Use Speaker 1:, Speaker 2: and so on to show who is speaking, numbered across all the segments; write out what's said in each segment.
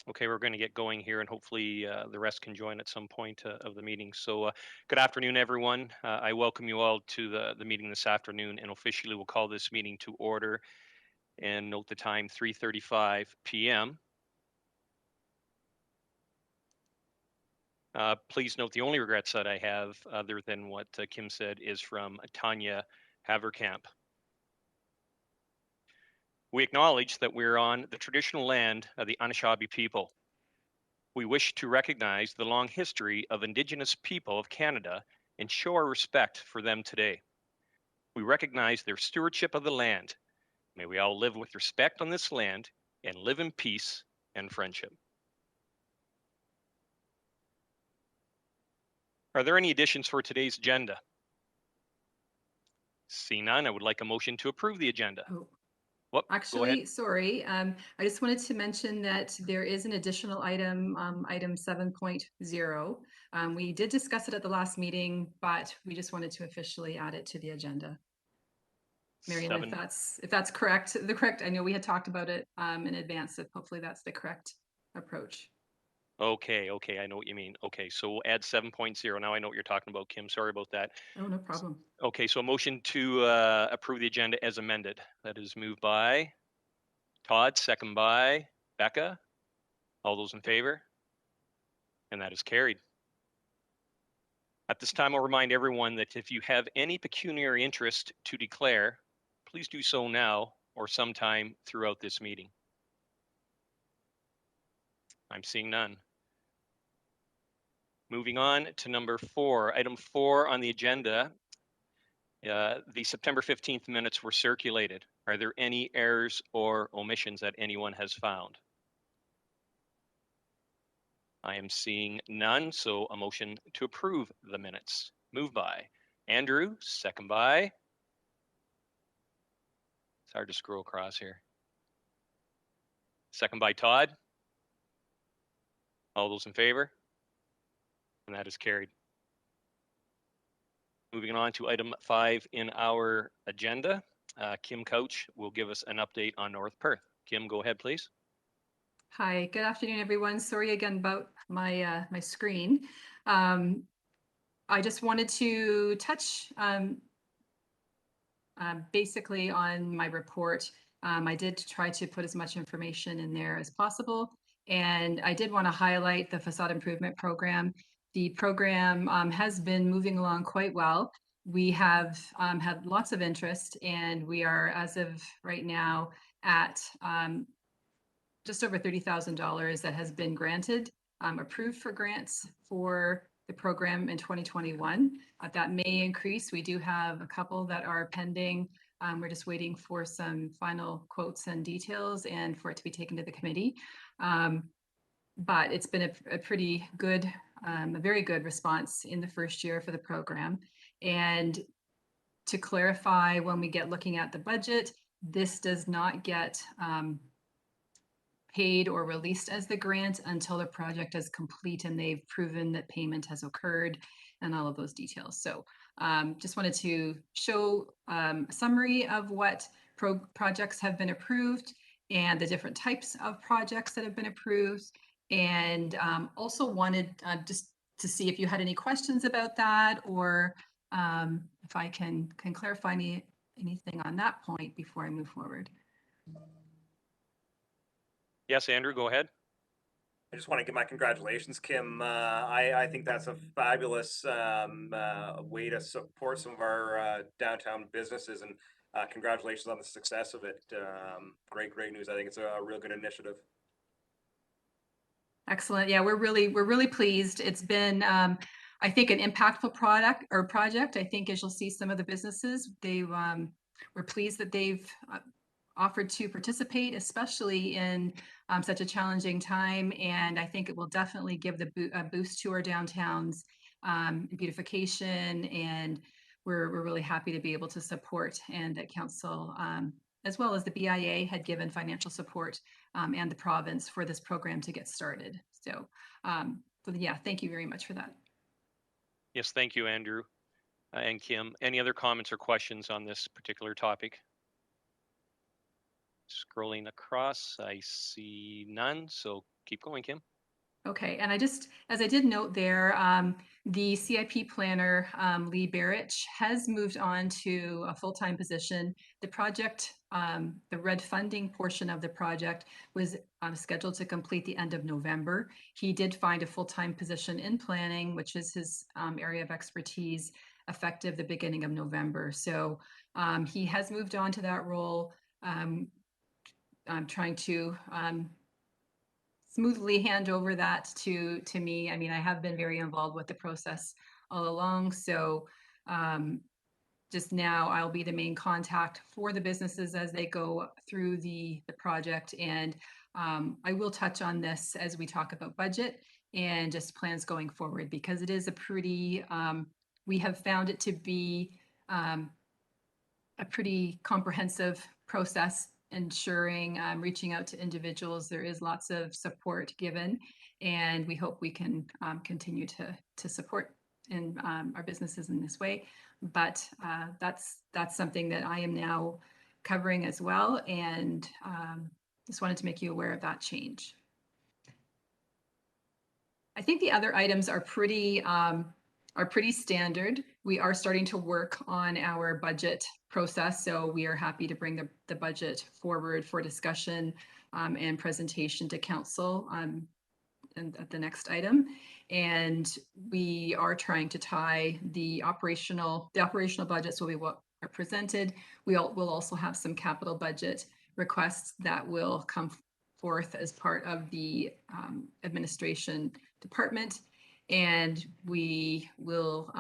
Speaker 1: Okay, we're going to get going here, and hopefully the rest can join at some point of the meeting. So, good afternoon, everyone. I welcome you all to the meeting this afternoon, and officially we'll call this meeting to order. And note the time, 3:35 p.m. Please note the only regrets that I have, other than what Kim said, is from Tanya Haverkamp. We acknowledge that we're on the traditional land of the Anishinaabe people. We wish to recognize the long history of Indigenous people of Canada and show our respect for them today. We recognize their stewardship of the land. May we all live with respect on this land and live in peace and friendship. Are there any additions for today's agenda? See none, I would like a motion to approve the agenda.
Speaker 2: Oh,
Speaker 1: Whoop, go ahead.
Speaker 2: actually, sorry. I just wanted to mention that there is an additional item, item 7.0. We did discuss it at the last meeting, but we just wanted to officially add it to the agenda. Marion, if
Speaker 1: Seven.
Speaker 2: that's correct, I know we had talked about it in advance, so hopefully that's the correct approach.
Speaker 1: Okay, I know what you mean. Okay, so we'll add 7.0. Now I know what you're talking about, Kim. Sorry about that.
Speaker 2: Oh, no problem.
Speaker 1: Okay, so a motion to approve the agenda as amended. That is moved by Todd, second by Becca. All those in favor? And that is carried. At this time, I'll remind everyone that if you have any pecuniary interest to declare, please do so now or sometime throughout this meeting. I'm seeing none. Moving on to number 4, item 4 on the agenda. The September 15th minutes were circulated. Are there any errors or omissions that anyone has found? I am seeing none, so a motion to approve the minutes. Moved by Andrew, second by. It's hard to scroll across here. Second by Todd. All those in favor? And that is carried. Moving on to item 5 in our agenda. Kim Couch will give us an update on North Perth. Kim, go ahead, please.
Speaker 2: Hi, good afternoon, everyone. Sorry again about my screen. I just wanted to touch basically on my report. I did try to put as much information in there as possible, and I did want to highlight the facade improvement program. The program has been moving along quite well. We have had lots of interest, and we are, as of right now, at just over $30,000 that has been granted, approved for grants for the program in 2021. That may increase. We do have a couple that are pending. We're just waiting for some final quotes and details and for it to be taken to the committee. But it's been a pretty good, a very good response in the first year for the program. And to clarify, when we get looking at the budget, this does not get paid or released as the grant until the project is complete and they've proven that payment has occurred and all of those details. So just wanted to show a summary of what projects have been approved and the different types of projects that have been approved. And also wanted just to see if you had any questions about that, or if I can clarify anything on that point before I move forward.
Speaker 1: Yes, Andrew, go ahead.
Speaker 3: I just want to give my congratulations, Kim. I think that's a fabulous way to support some of our downtown businesses, and congratulations on the success of it. Great news. I think it's a real good initiative.
Speaker 2: Excellent. Yeah, we're really pleased. It's been, I think, an impactful project. I think, as you'll see, some of the businesses, we're pleased that they've offered to participate, especially in such a challenging time. And I think it will definitely give a boost to our downtowns, beautification, and we're really happy to be able to support, and that council, as well as the BIA, had given financial support, and the province, for this program to get started. So yeah, thank you very much for that.
Speaker 1: Yes, thank you, Andrew and Kim. Any other comments or questions on this particular topic? Scrolling across, I see none, so keep going, Kim.
Speaker 2: Okay, and as I did note there, the CIP planner, Lee Barrich, has moved on to a full-time position. The project, the red funding portion of the project was scheduled to complete the end of November. He did find a full-time position in planning, which is his area of expertise, effective the beginning of November. So he has moved on to that role. I'm trying to smoothly hand over that to me. I mean, I have been very involved with the process all along. So just now I'll be the main contact for the businesses as they go through the project. And I will touch on this as we talk about budget and just plans going forward, because it is a pretty, we have found it to be a pretty comprehensive process, ensuring reaching out to individuals. There is lots of support given, and we hope we can continue to support in our businesses in this way. But that's something that I am now covering as well, and just wanted to make you aware of that change. I think the other items are pretty standard. We are starting to work on our budget process, so we are happy to bring the budget forward for discussion and presentation to council and at the next item. And we are trying to tie the operational budgets will be what are presented. We'll also have some capital budget requests that will come forth as part of the administration department. And we will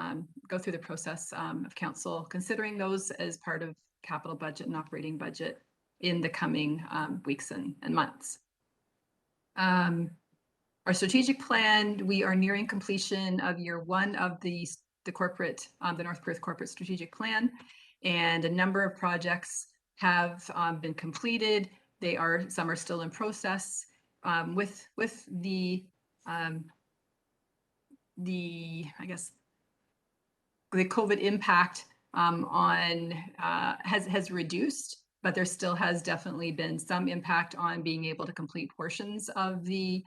Speaker 2: go through the process of council considering those as part of capital budget and operating budget in the coming weeks and months. Our strategic plan, we are nearing completion of year one of the corporate, the North Perth Corporate Strategic Plan, and a number of projects have been completed. Some are still in process. With I guess the COVID impact has reduced, but there still has definitely been some impact on being able to complete portions of the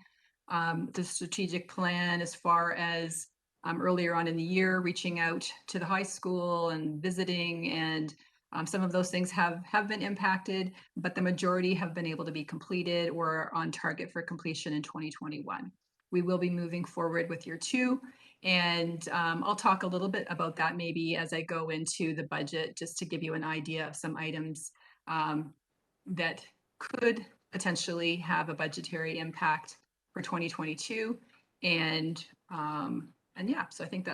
Speaker 2: strategic plan, as far as earlier on in the year, reaching out to the high school and visiting, and some of those things have been impacted, but the majority have been able to be completed or on target for completion in 2021. We will be moving forward with year two, and I'll talk a little bit about that maybe as I go into the budget, just to give you an idea of some items that could potentially have a budgetary impact for 2022. And yeah, so I think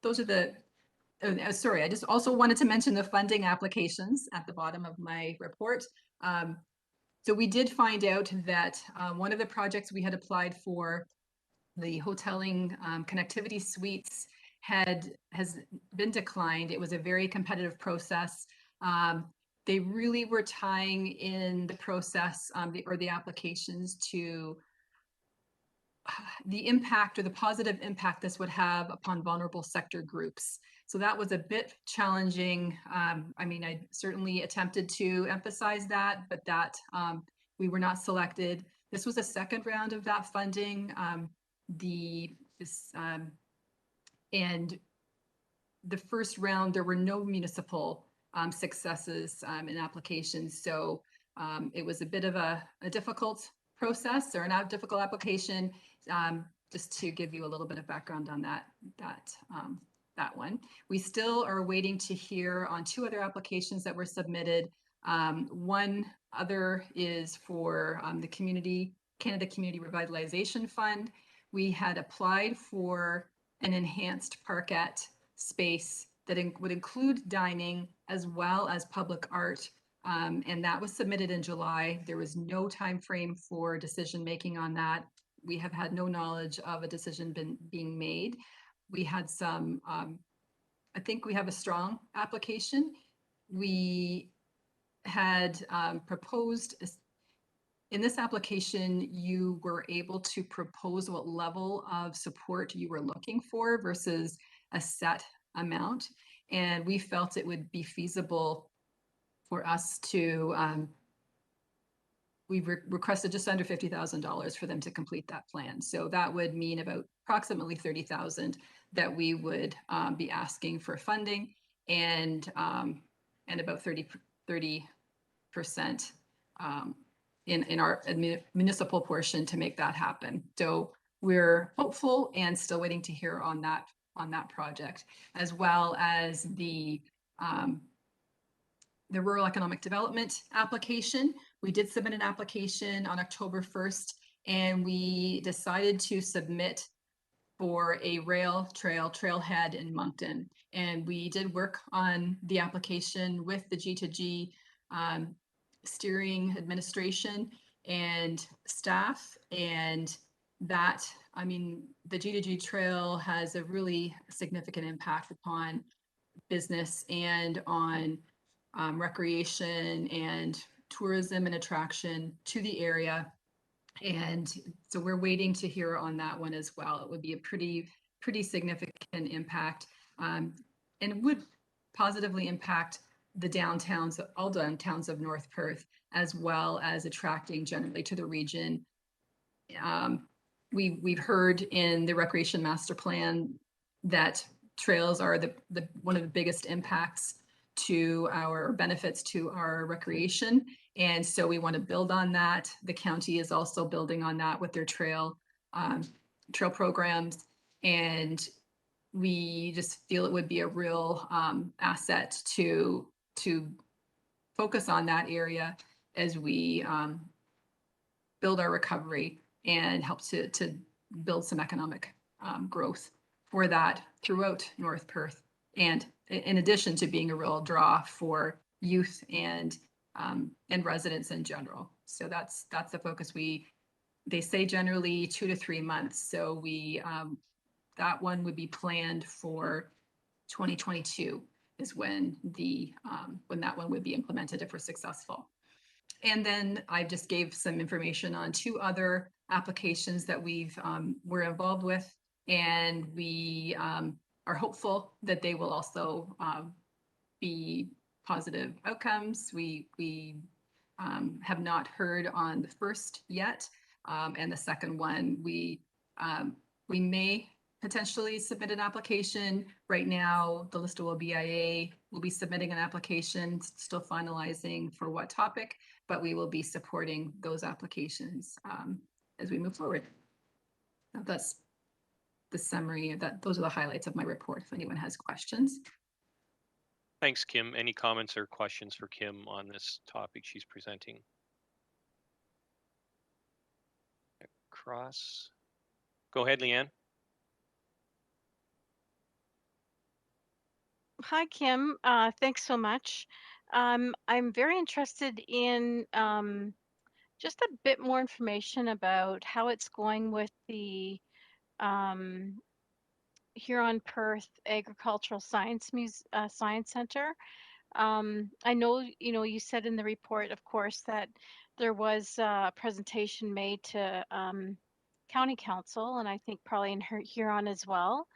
Speaker 2: those are the, sorry, I just also wanted to mention the funding applications at the bottom of my report. So we did find out that one of the projects we had applied for, the hoteling connectivity suites, has been declined. It was a very competitive process. They really were tying in the process or the applications to the impact or the positive impact this would have upon vulnerable sector groups. So that was a bit challenging. I mean, I certainly attempted to emphasize that, but that we were not selected. This was a second round of that funding. And the first round, there were no municipal successes in applications. So it was a bit of a difficult process, or not difficult application. Just to give you a little bit of background on that one. We still are waiting to hear on two other applications that were submitted. One other is for the Canada Community Revitalization Fund. We had applied for an enhanced parkette space that would include dining as well as public art. And that was submitted in July. There was no time frame for decision making on that. We have had no knowledge of a decision being made. We had some, I think we have a strong application. We had proposed, in this application, you were able to propose what level of support you were looking for versus a set amount. And we felt it would be feasible for us to we've requested just under $50,000 for them to complete that plan. So that would mean about approximately 30,000 that we would be asking for funding, and about 30% in our municipal portion to make that happen. So we're hopeful and still waiting to hear on that project, as well as the rural economic development application. We did submit an application on October 1st, and we decided to submit for a rail trailhead in Moncton. And we did work on the application with the G2G steering administration and staff. And that, I mean, the G2G trail has a really significant impact upon business and on recreation and tourism and attraction to the area. And so we're waiting to hear on that one as well. It would be a pretty significant impact, and it would positively impact the downtowns, all downtowns of North Perth, as well as attracting generally to the region. We've heard in the recreation master plan that trails are the one of the biggest impacts to our benefits to our recreation. And so we want to build on that. The county is also building on that with their trail programs. And we just feel it would be a real asset to focus on that area as we build our recovery and help to build some economic growth for that throughout North Perth. And in addition to being a real draw for youth and residents in general. So that's the focus. They say generally 2 to 3 months. So that one would be planned for 2022 is when that one would be implemented if we're successful. And then I just gave some information on 2 other applications that we're involved with, and we are hopeful that they will also be positive outcomes. We have not heard on the first yet, and the second one we may potentially submit an application. Right now, the Listowel BIA will be submitting an application, still finalizing for what topic, but we will be supporting those applications as we move forward. That's the summary of that. Those are the highlights of my report, if anyone has questions.
Speaker 1: Thanks, Kim. Any comments or questions for Kim on this topic she's presenting? Cross. Go ahead, Leanne.
Speaker 4: Hi, Kim. Thanks so much. I'm very interested in just a bit more information about how it's going with the Huron Perth Agricultural Science Science Center. I know, you said in the report, of course, that there was a presentation made to County Council, and I think probably in Huron as well.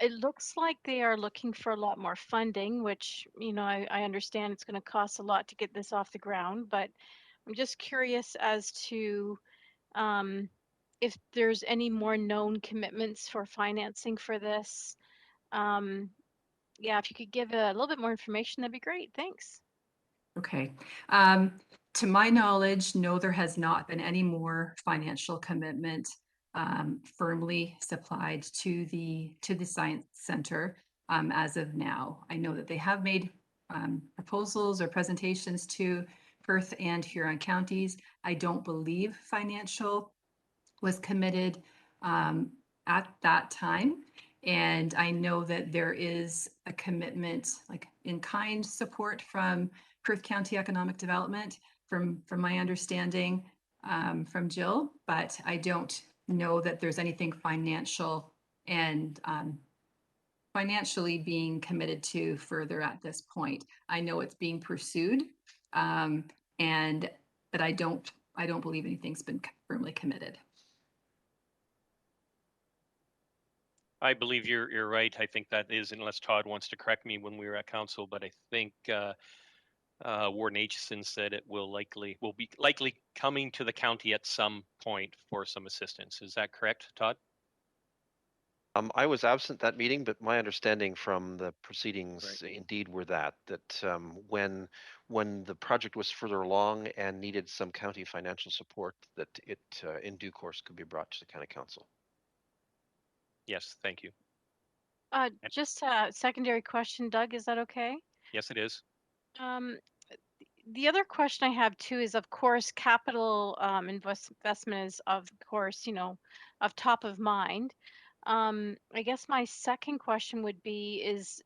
Speaker 4: It looks like they are looking for a lot more funding, which, I understand it's going to cost a lot to get this off the ground, but I'm just curious as to if there's any more known commitments for financing for this. Yeah, if you could give a little bit more information, that'd be great. Thanks.
Speaker 2: Okay. To my knowledge, no, there has not been any more financial commitment firmly supplied to the Science Center as of now. I know that they have made proposals or presentations to Perth and Huron counties. I don't believe financial was committed at that time. And I know that there is a commitment, like in-kind support from Perth County Economic Development, from my understanding, from Jill, but I don't know that there's anything financial and financially being committed to further at this point. I know it's being pursued, but I don't believe anything's been firmly committed.
Speaker 1: I believe you're right. I think that is, unless Todd wants to correct me when we were at council, but I think Warden Aitchison said it will be likely coming to the county at some point for some assistance. Is that correct, Todd?
Speaker 5: I was absent that meeting, but my understanding from the proceedings indeed were that when the project was further along and needed some county financial support, that it in due course could be brought to the county council.
Speaker 1: Yes, thank you.
Speaker 4: Just a secondary question, Doug, is that okay?
Speaker 1: Yes, it is.
Speaker 4: Um, the other question I have too is, of course, capital investment is, of course, of top of mind. I guess my second question would be is,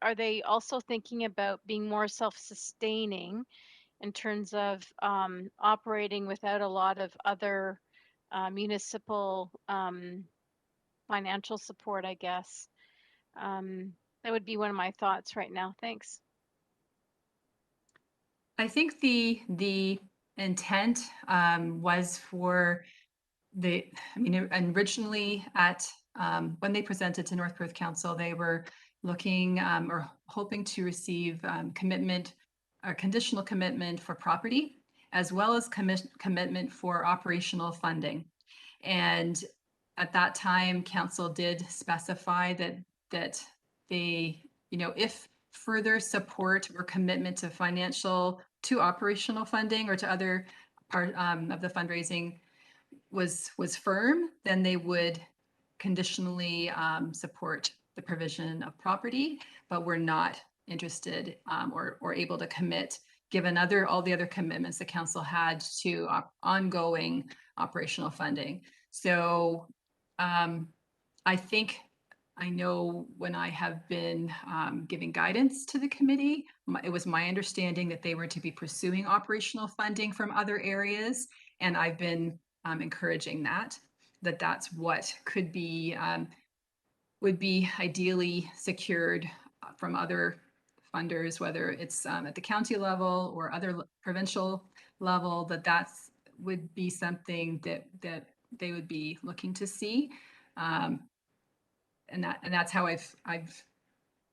Speaker 4: are they also thinking about being more self-sustaining in terms of operating without a lot of other municipal financial support, I guess? That would be one of my thoughts right now. Thanks.
Speaker 2: I think the intent was for and originally when they presented to North Perth Council, they were looking or hoping to receive commitment or conditional commitment for property, as well as commitment for operational funding. And at that time, council did specify that they, if further support or commitment to operational funding or to other part of the fundraising was firm, then they would conditionally support the provision of property, but we're not interested or able to commit, given all the other commitments the council had to ongoing operational funding. So I think I know when I have been giving guidance to the committee, it was my understanding that they were to be pursuing operational funding from other areas, and I've been encouraging that's what would be ideally secured from other funders, whether it's at the county level or other provincial level, that's would be something that they would be looking to see. And that's how I've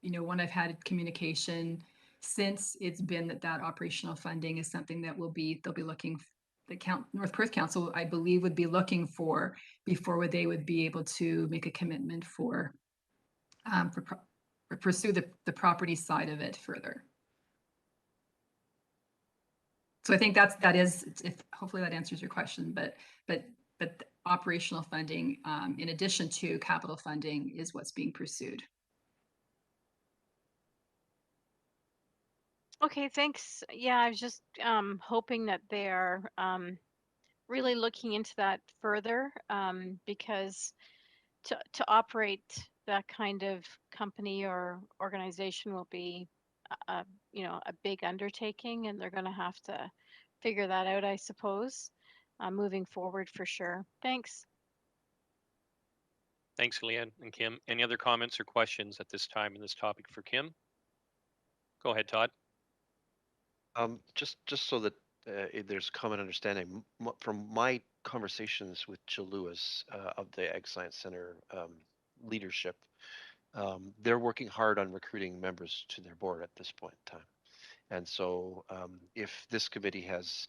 Speaker 2: when I've had communication since, it's been that operational funding is something that they'll be looking, North Perth Council, I believe, would be looking for before they would be able to make a commitment for pursue the property side of it further. So I think that is, if hopefully that answers your question, but operational funding in addition to capital funding is what's being pursued.
Speaker 4: Okay, thanks. Yeah, I was just hoping that they're really looking into that further, because to operate that kind of company or organization will be a a big undertaking, and they're going to have to figure that out, I suppose, moving forward for sure. Thanks.
Speaker 1: Thanks, Leanne and Kim. Any other comments or questions at this time in this topic for Kim? Go ahead, Todd.
Speaker 5: Just so that there's common understanding, from my conversations with Jill Lewis of the Ag Science Center leadership, they're working hard on recruiting members to their board at this point in time. And so if this committee has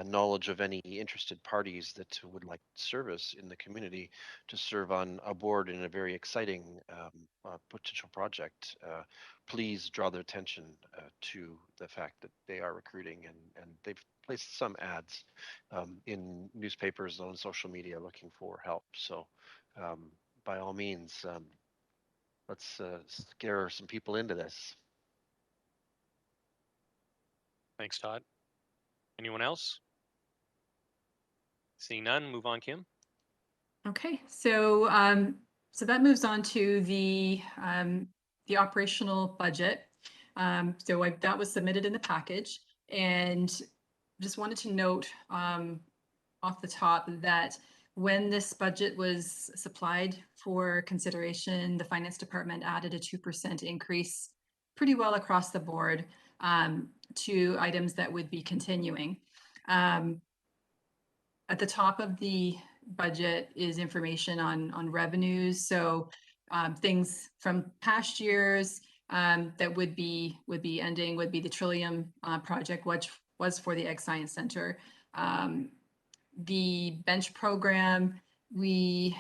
Speaker 5: knowledge of any interested parties that would like service in the community to serve on a board in a very exciting potential project, please draw their attention to the fact that they are recruiting, and they've placed some ads in newspapers and on social media looking for help. So by all means, let's scare some people into this.
Speaker 1: Thanks, Todd. Anyone else? Seeing none, move on, Kim.
Speaker 2: Okay, so that moves on to the operational budget. That was submitted in the package, and just wanted to note off the top that when this budget was supplied for consideration, the finance department added a 2% increase pretty well across the board to items that would be continuing. At the top of the budget is information on revenues. So things from past years, that would be ending would be the Trillium project, which was for the Egg Science Center. The bench program, we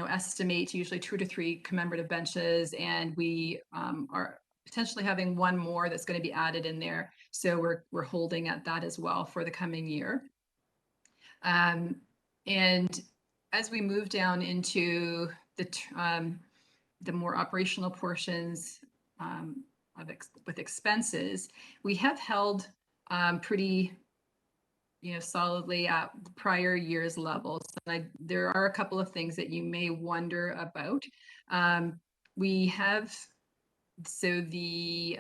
Speaker 2: estimate usually 2 to 3 commemorative benches, and we are potentially having one more that's going to be added in there. So we're holding at that as well for the coming year. And as we move down into the more operational portions with expenses, we have held pretty solidly at prior year's levels. There are a couple of things that you may wonder about. We have, so the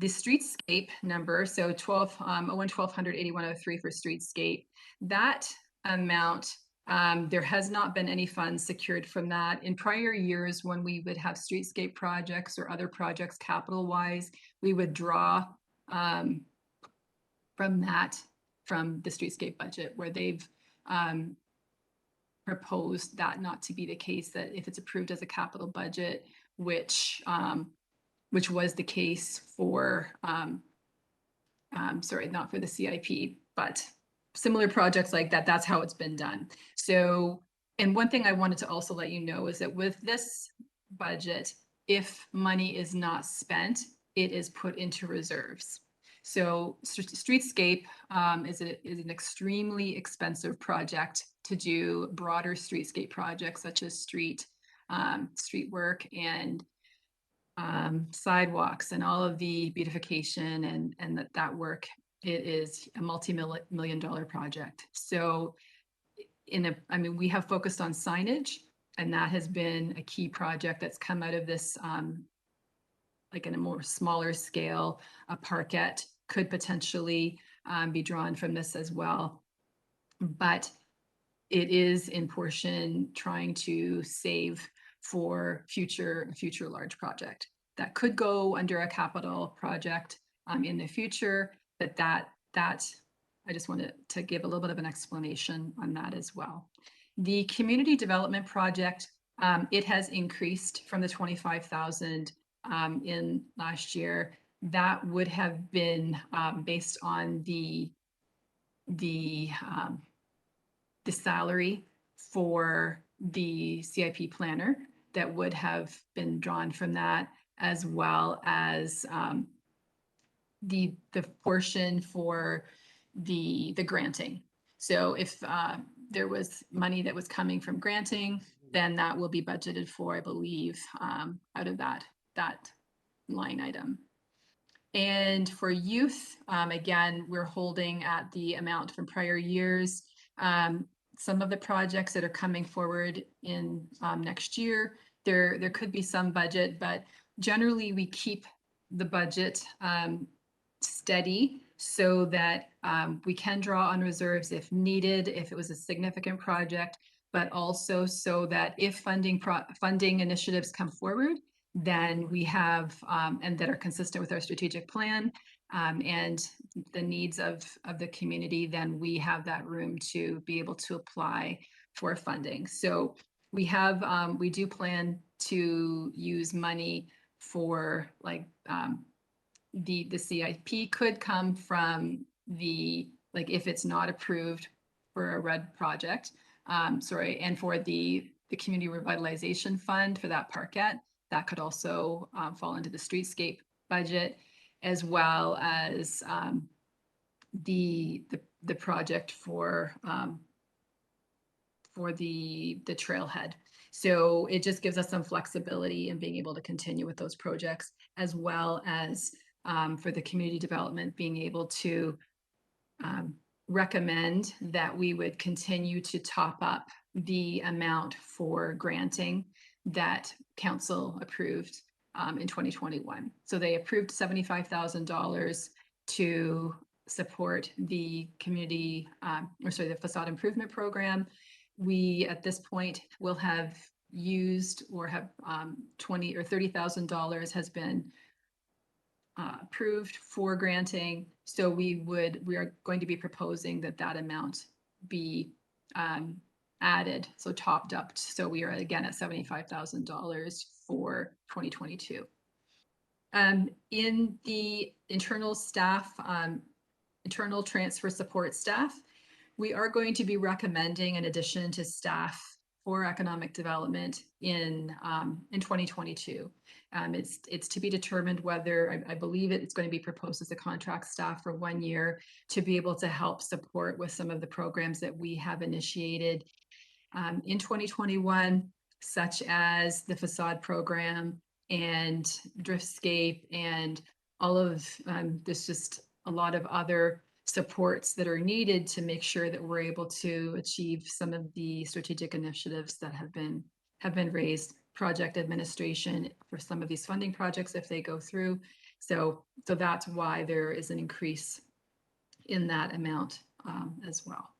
Speaker 2: streetscape number, so 1200 for streetscape, that amount, there has not been any funds secured from that. In prior years, when we would have streetscape projects or other projects capital wise, we would draw from the streetscape budget, where they've proposed that not to be the case, that if it's approved as a capital budget, which was the case for, sorry, not for the CIP, but similar projects like that, that's how it's been done. So, and one thing I wanted to also let you know is that with this budget, if money is not spent, it is put into reserves. So streetscape is an extremely expensive project to do. Broader streetscape projects such as street work and sidewalks and all of the beautification and that work, it is a multi-million-dollar project. So we have focused on signage, and that has been a key project that's come out of this, like in a more smaller scale. A parkette could potentially be drawn from this as well. But it is in portion trying to save for future large project that could go under a capital project in the future. But that I just wanted to give a little bit of an explanation on that as well. The community development project, it has increased from the 25,000 in last year. That would have been based on the salary for the CIP planner that would have been drawn from that, as well as the portion for the granting. So if there was money that was coming from granting, then that will be budgeted for, I believe, out of that line item. And for youth, again, we're holding at the amount from prior years. Some of the projects that are coming forward in next year, there could be some budget, but generally we keep the budget steady so that we can draw on reserves if needed, if it was a significant project, but also so that if funding initiatives come forward, then we have, and that are consistent with our strategic plan and the needs of the community, then we have that room to be able to apply for funding. So we have, we do plan to use money for like the CIP could come from like if it's not approved for a red project, sorry, and for the community revitalization fund for that parkette, that could also fall into the streetscape budget, as well as the project for the trailhead. So it just gives us some flexibility in being able to continue with those projects, as well as for the community development, being able to recommend that we would continue to top up the amount for granting that council approved in 2021. So they approved $75,000 to support the community, the facade improvement program. We, at this point, will have used or have $20,000 or $30,000 has been approved for granting. So we are going to be proposing that amount be added, so topped up. So we are again at $75,000 for 2022. In the internal staff, internal transfer support staff, we are going to be recommending an addition to staff for economic development in 2022. It's to be determined whether, I believe it's going to be proposed as a contract staff for 1 year to be able to help support with some of the programs that we have initiated in 2021, such as the Facade program and Driftscape and all of there's just a lot of other supports that are needed to make sure that we're able to achieve some of the strategic initiatives that have been raised, project administration for some of these funding projects if they go through. So that's why there is an increase in that amount as well.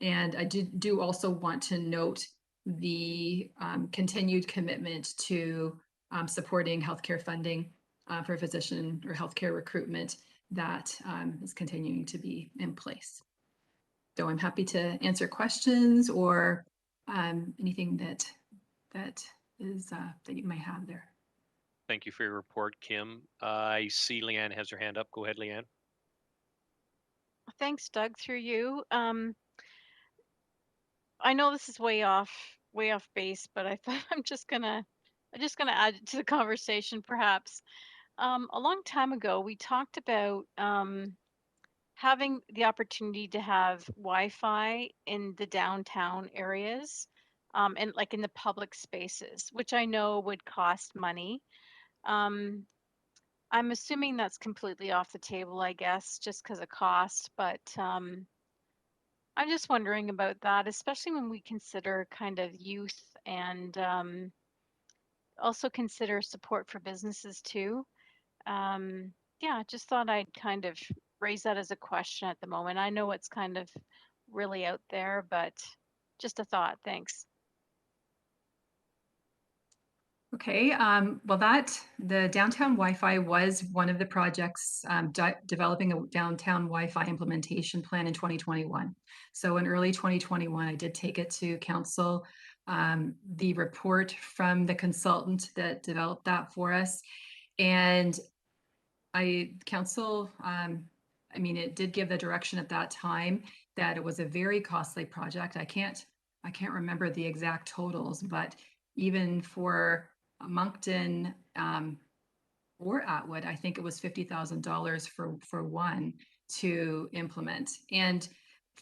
Speaker 2: And I do also want to note the continued commitment to supporting healthcare funding for physician or healthcare recruitment that is continuing to be in place. So I'm happy to answer questions or anything that is that you might have there.
Speaker 1: Thank you for your report, Kim. I see Leanne has her hand up. Go ahead, Leanne.
Speaker 4: Thanks, Doug, through you. I know this is way off base, but I thought I'm just gonna add it to the conversation perhaps. A long time ago, we talked about having the opportunity to have Wi-Fi in the downtown areas, and like in the public spaces, which I know would cost money. Um, I'm assuming that's completely off the table, I guess, just because of cost, but I'm just wondering about that, especially when we consider kind of youth and also consider support for businesses too. Um, yeah, just thought I'd kind of raise that as a question at the moment. I know it's kind of really out there, but just a thought. Thanks.
Speaker 2: Okay, well, the downtown Wi-Fi was one of the projects developing a downtown Wi-Fi implementation plan in 2021. So in early 2021, I did take it to council. The report from the consultant that developed that for us, and council, I mean, it did give the direction at that time that it was a very costly project. I can't remember the exact totals, but even for Moncton or Atwood, I think it was $50,000 for one to implement. And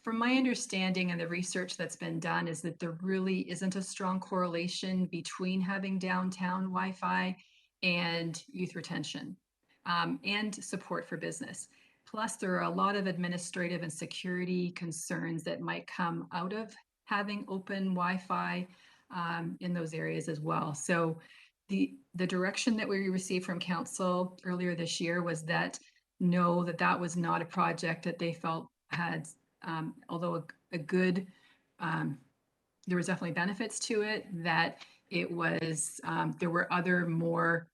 Speaker 2: from my understanding and the research that's been done is that there really isn't a strong correlation between having downtown Wi-Fi and youth retention and support for business. Plus, there are a lot of administrative and security concerns that might come out of having open Wi-Fi in those areas as well. So the direction that we received from council earlier this year was that no, that was not a project that they felt had, although a good, there was definitely benefits to it, that it was, there were other more,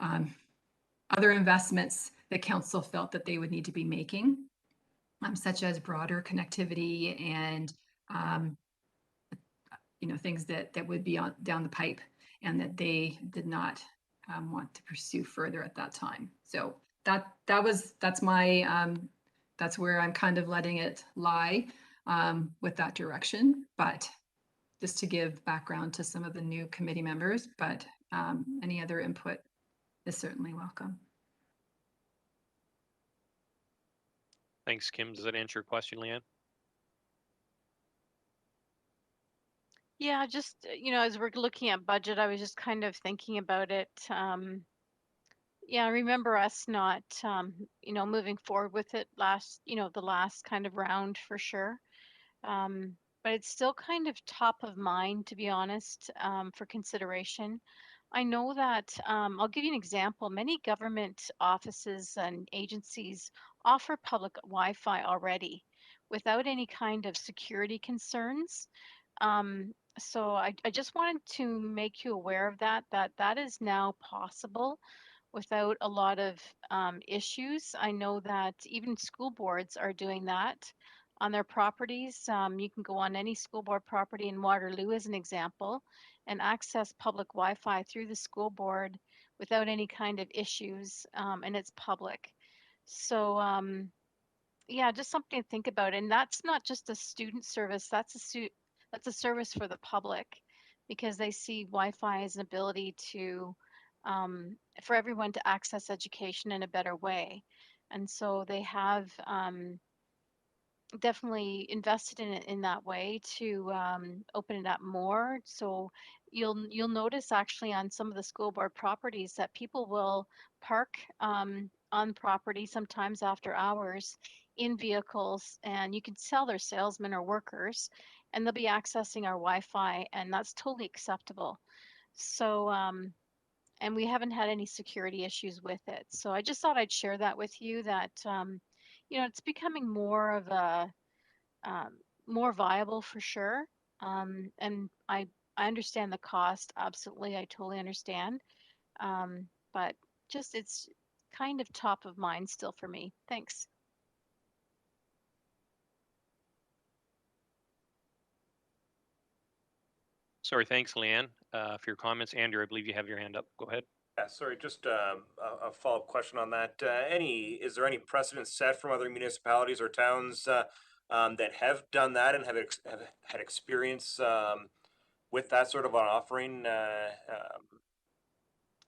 Speaker 2: other investments that council felt that they would need to be making, such as broader connectivity and things that would be down the pipe and that they did not want to pursue further at that time. So that's my that's where I'm kind of letting it lie with that direction. But just to give background to some of the new committee members, but any other input is certainly welcome.
Speaker 1: Thanks, Kim. Does that answer your question, Leanne?
Speaker 4: Yeah, just as we're looking at budget, I was just kind of thinking about it. Yeah, I remember us not, moving forward with it the last kind of round for sure. But it's still kind of top of mind, to be honest, for consideration. I know that, I'll give you an example. Many government offices and agencies offer public Wi-Fi already without any kind of security concerns. So I just wanted to make you aware of that is now possible without a lot of issues. I know that even school boards are doing that. on their properties. You can go on any school board property in Waterloo as an example and access public Wi-Fi through the school board without any kind of issues, and it's public. So yeah, just something to think about. And that's not just a student service, that's a service for the public because they see Wi-Fi as an ability to for everyone to access education in a better way. And so they have definitely invested in it in that way to open it up more. So you'll notice actually on some of the school board properties that people will park on property sometimes after hours in vehicles, and you can tell they're salesmen or workers, and they'll be accessing our Wi-Fi, and that's totally acceptable. So and we haven't had any security issues with it. So I just thought I'd share that with you that it's becoming more of a um, more viable for sure. And I understand the cost. Absolutely, I totally understand. But just it's kind of top of mind still for me. Thanks.
Speaker 1: Sorry, thanks, Leanne, for your comments. Andrew, I believe you have your hand up. Go ahead.
Speaker 3: Yeah, sorry, just a follow-up question on that. Is there any precedent set from other municipalities or towns that have done that and have had experience with that sort of an offering?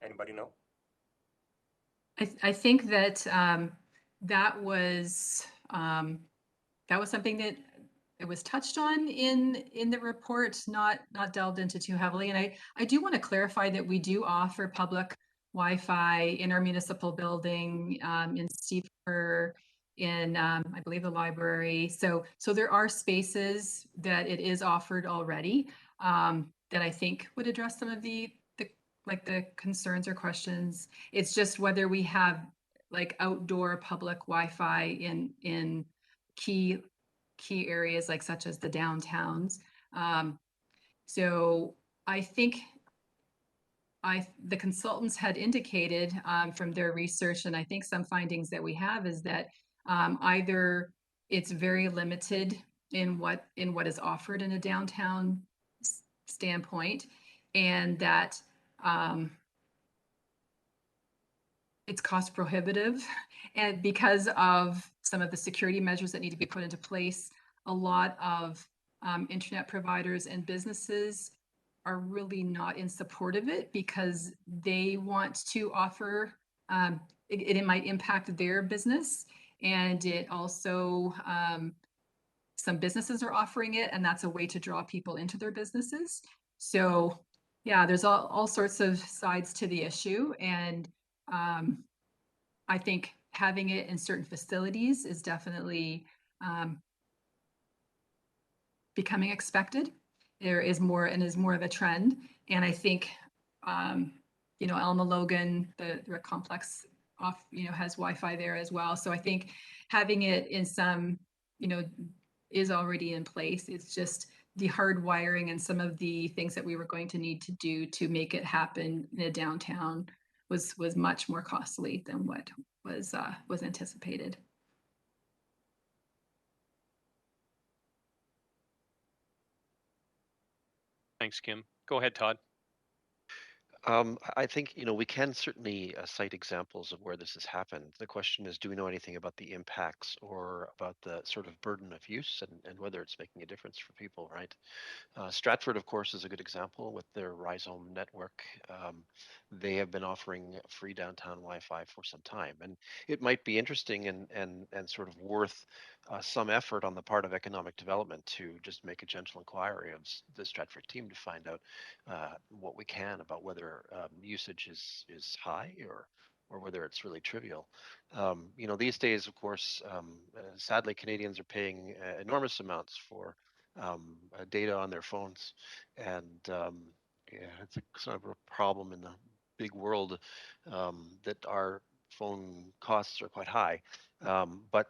Speaker 3: Anybody know?
Speaker 2: I think that that was something that it was touched on in the report, not delved into too heavily. And I do want to clarify that we do offer public Wi-Fi in our municipal building, in Steeper, in I believe the library. So there are spaces that it is offered already, that I think would address some of the concerns or questions. It's just whether we have like outdoor public Wi-Fi in key areas like such as the downtowns. So I think the consultants had indicated from their research, and I think some findings that we have is that either it's very limited in what is offered in a downtown standpoint, and that it's cost prohibitive. And because of some of the security measures that need to be put into place, a lot of internet providers and businesses are really not in support of it because they want to offer, it might impact their business. And it also, some businesses are offering it, and that's a way to draw people into their businesses. So yeah, there's all sorts of sides to the issue. And I think having it in certain facilities is definitely becoming expected. There is more of a trend. And I think, Elma Logan, the complex has Wi-Fi there as well. So I think having it in some, is already in place. It's just the hard wiring and some of the things that we were going to need to do to make it happen in a downtown was much more costly than what was anticipated.
Speaker 1: Thanks, Kim. Go ahead, Todd.
Speaker 5: I think, we can certainly cite examples of where this has happened. The question is, do we know anything about the impacts or about the sort of burden of use and whether it's making a difference for people, right? Stratford, of course, is a good example with their Rhizome network. They have been offering free downtown Wi-Fi for some time, and it might be interesting and sort of worth some effort on the part of economic development to just make a gentle inquiry of the Stratford team to find out what we can about whether usage is high or whether it's really trivial. These days, of course, sadly, Canadians are paying enormous amounts for data on their phones, and yeah, it's a sort of a problem in the big world that our phone costs are quite high. But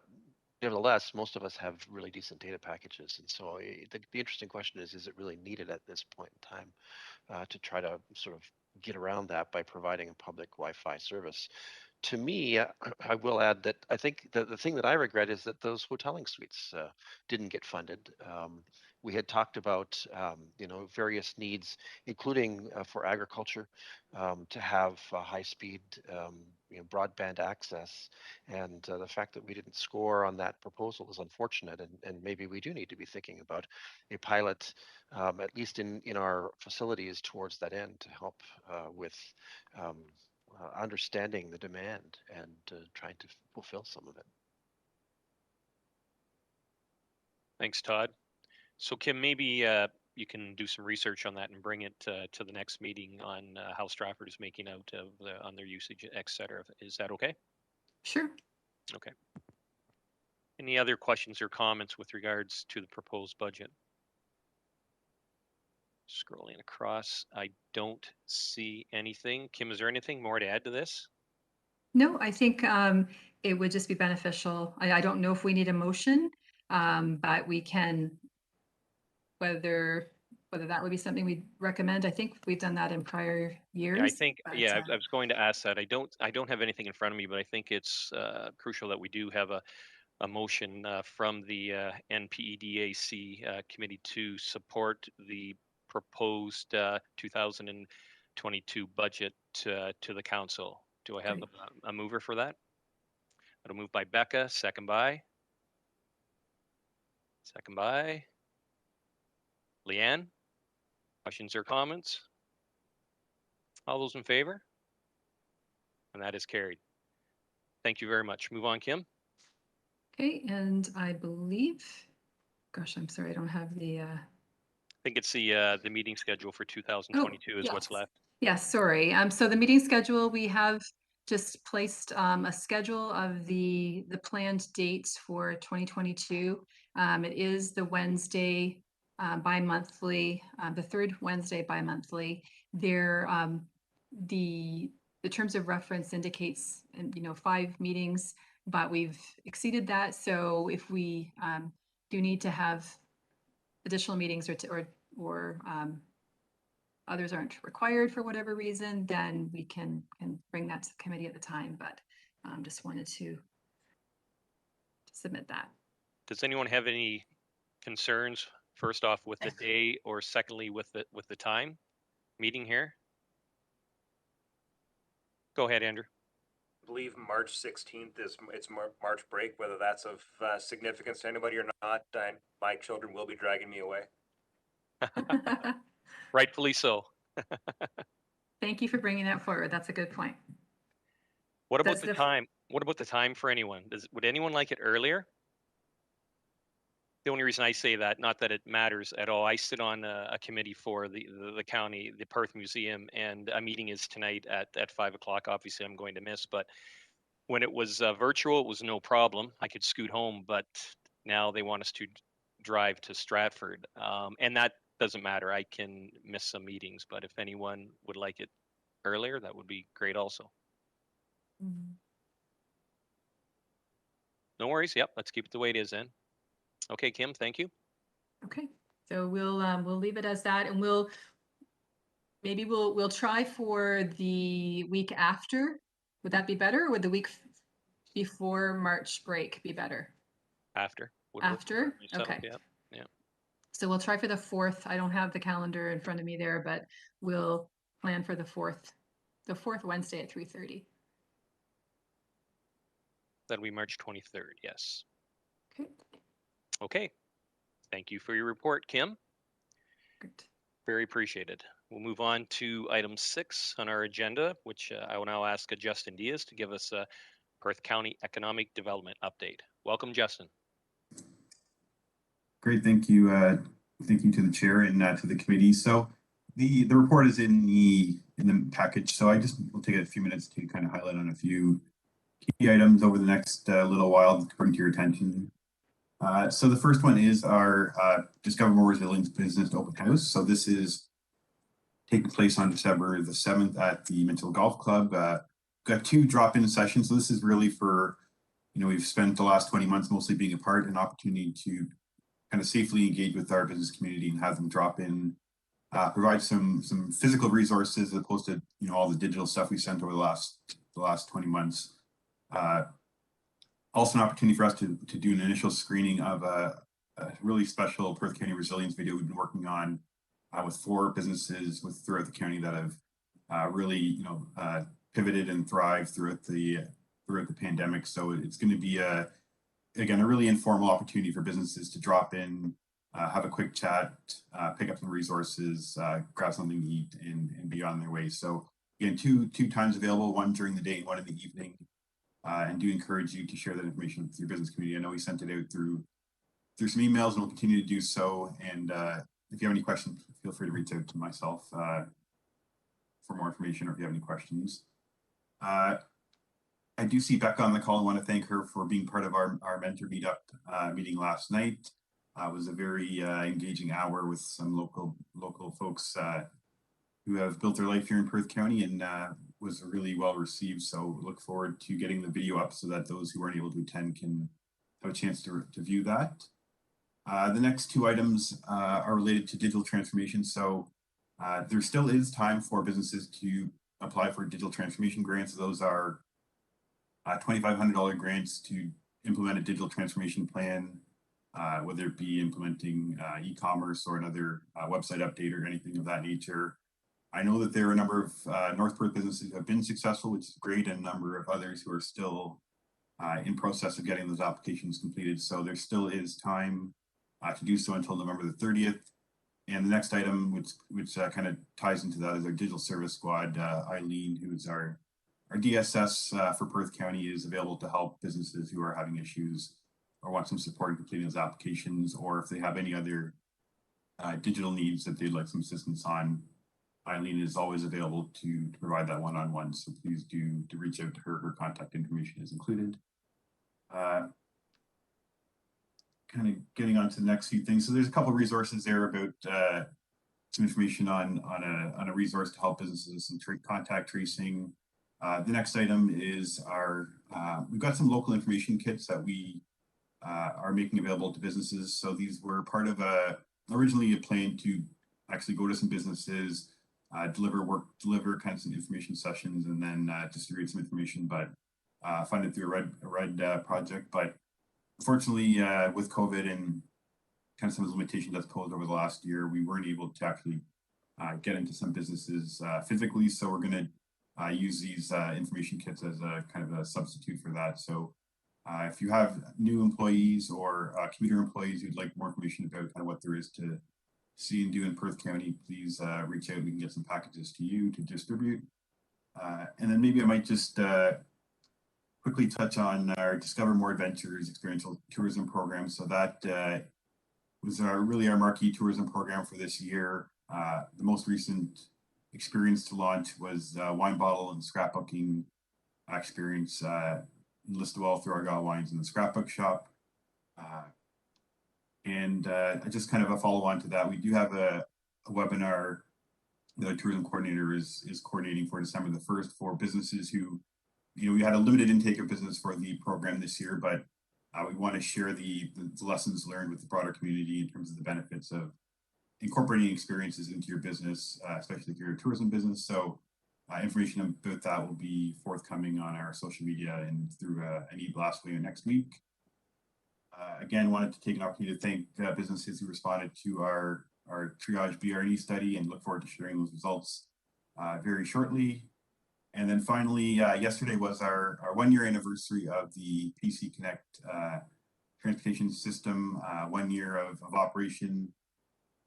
Speaker 5: nevertheless, most of us have really decent data packages, and so the interesting question is it really needed at this point in time to try to sort of get around that by providing a public Wi-Fi service. To me, I will add that I think the thing that I regret is that those hoteling suites didn't get funded. We had talked about various needs, including for agriculture, to have high-speed broadband access, and the fact that we didn't score on that proposal is unfortunate. And maybe we do need to be thinking about a pilot, at least in our facilities, towards that end to help with. Understanding the demand and trying to fulfill some of it.
Speaker 1: Thanks, Todd. So Kim, maybe you can do some research on that and bring it to the next meeting on how Stratford is making out of on their usage, et cetera. Is that okay?
Speaker 2: Sure.
Speaker 1: Okay. Any other questions or comments with regards to the proposed budget? Scrolling across, I don't see anything. Kim, is there anything more to add to this?
Speaker 2: No, I think it would just be beneficial. I don't know if we need a motion, but we can, whether that would be something we'd recommend. I think we've done that in prior years.
Speaker 1: Yeah, I think,
Speaker 2: but,
Speaker 1: yeah, I was going to ask that. I don't have anything in front of me, but I think it's crucial that we do have a motion from the NPEDAC committee to support the proposed 2022 budget to the council. Do I have
Speaker 2: Great.
Speaker 1: a mover for that? That'll move by Becca, second by Leanne. Questions or comments? All those in favor? And that is carried. Thank you very much. Move on, Kim.
Speaker 2: Okay, and I believe, gosh, I'm sorry, I don't have the.
Speaker 1: I think it's the meeting schedule for 2022 is what's
Speaker 2: yes.
Speaker 1: left.
Speaker 2: Yes, sorry. So the meeting schedule, we have just placed a schedule of the planned dates for 2022. It is the Wednesday bi-monthly, the third Wednesday bi-monthly. There, the terms of reference indicates, 5 meetings, but we've exceeded that. So if we do need to have additional meetings or others aren't required for whatever reason, then we can bring that to the committee at the time. But just wanted to submit that.
Speaker 1: Does anyone have any concerns? First off, with the day, or secondly, with the time meeting here? Go ahead, Andrew.
Speaker 3: I believe March 16th is it's March break. Whether that's of significance to anybody or not, my children will be dragging me away.
Speaker 1: Rightfully so.
Speaker 2: Thank you for bringing that forward. That's a good point.
Speaker 1: What about
Speaker 2: That's
Speaker 1: the
Speaker 2: the-
Speaker 1: time? What about the time for anyone? Would anyone like it earlier? The only reason I say that, not that it matters at all, I sit on a committee for the county, the Perth Museum, and a meeting is tonight at 5 o'clock. Obviously, I'm going to miss, but when it was virtual, it was no problem. I could scoot home, but now they want us to drive to Stratford, and that doesn't matter. I can miss some meetings, but if anyone would like it earlier, that would be great also. No worries. Yep, let's keep it the way it is then. Okay, Kim, thank you.
Speaker 2: Okay, so we'll leave it as that, and we'll try for the week after. Would that be better, or would the week before March break be better?
Speaker 1: After.
Speaker 2: After?
Speaker 1: Myself,
Speaker 2: Okay.
Speaker 1: yeah.
Speaker 2: So we'll try for the 4th. I don't have the calendar in front of me there, but we'll plan for the 4th Wednesday at 3:30.
Speaker 1: That'll be March 23rd, yes.
Speaker 2: Okay,
Speaker 1: Okay. Thank you for your report, Kim.
Speaker 2: great.
Speaker 1: Very appreciated. We'll move on to item 6 on our agenda, which I will now ask Justin Diaz to give us a Perth County Economic Development update. Welcome, Justin.
Speaker 6: Great, thank you. Thank you to the chair and to the committee. So the report is in the package. So I just will take a few minutes to kind of highlight on a few key items over the next little while to bring to your attention. So the first one is our Discover More Resilience Business Open House. So this is taking place on December the 7th at the Minto Golf Club. Got 2 drop-in sessions. So this is really for, we've spent the last 20 months mostly being apart, an opportunity to kind of safely engage with our business community and have them drop in provide some physical resources as opposed to all the digital stuff we sent over the last 20 months. Also an opportunity for us to do an initial screening of a really special Perth County resilience video we've been working on with 4 businesses throughout the county that have really pivoted and thrived throughout the pandemic. So it's going to be again a really informal opportunity for businesses to drop in, have a quick chat, pick up some resources, grab something to eat, and be on their way. So again, two times available, one during the day and one in the evening. And do encourage you to share that information with your business community. I know we sent it out through some emails, and we'll continue to do so. And if you have any questions, feel free to reach out to myself for more information, or if you have any questions. I do see Becca on the call. I want to thank her for being part of our mentor meetup meeting last night. It was a very engaging hour with some local folks who have built their life here in Perth County, and was really well received. So look forward to getting the video up so that those who aren't able to attend can have a chance to view that. The next 2 items are related to digital transformation. So there still is time for businesses to apply for digital transformation grants. Those are $2,500 grants to implement a digital transformation plan, whether it be implementing e-commerce or another website update or anything of that nature. I know that there are a number of North Perth businesses who have been successful, which is great, and a number of others who are still in process of getting those applications completed. So there still is time to do so until November the 30th. And the next item, which kind of ties into that, is our digital service squad. Eileen, who is our DSS for Perth County, is available to help businesses who are having issues or want some support in completing those applications, or if they have any other digital needs that they'd like some assistance on. Eileen is always available to provide that one-on-one, so please do reach out to her. Her contact information is included. Kind of getting on to the next few things. So there's a couple of resources there about some information on a resource to help businesses and contact tracing. The next item is we've got some local information kits that we are making available to businesses. So these were part of originally a plan to actually go to some businesses, deliver kind of some information sessions, and then distribute some information, but funded through a red project. But unfortunately, with COVID and kind of some of the limitations that's posed over the last year, we weren't able to actually get into some businesses physically. So we're going to use these information kits as a kind of a substitute for that. So if you have new employees or commuter employees who'd like more information about kind of what there is to see and do in Perth County, please reach out. We can get some packages to you to distribute. And then maybe I might just quickly touch on our Discover More Adventures experiential tourism program. So that was really our marquee tourism program for this year. The most recent experience to launch was wine bottle and scrapbooking experience in Listowel through Argyle Wines in the scrapbook shop. And just kind of a follow-on to that, we do have a webinar that the tourism coordinator is coordinating for December the 1st for businesses who, we had a limited intake of business for the program this year, but we want to share the lessons learned with the broader community in terms of the benefits of incorporating experiences into your business, especially if you're a tourism business. So information about that will be forthcoming on our social media and through an e-blast video next week. Again, wanted to take an opportunity to thank businesses who responded to our triage BRE study, and look forward to sharing those results very shortly. And then finally, yesterday was our 1-year anniversary of the PC Connect transportation system, 1 year of operation.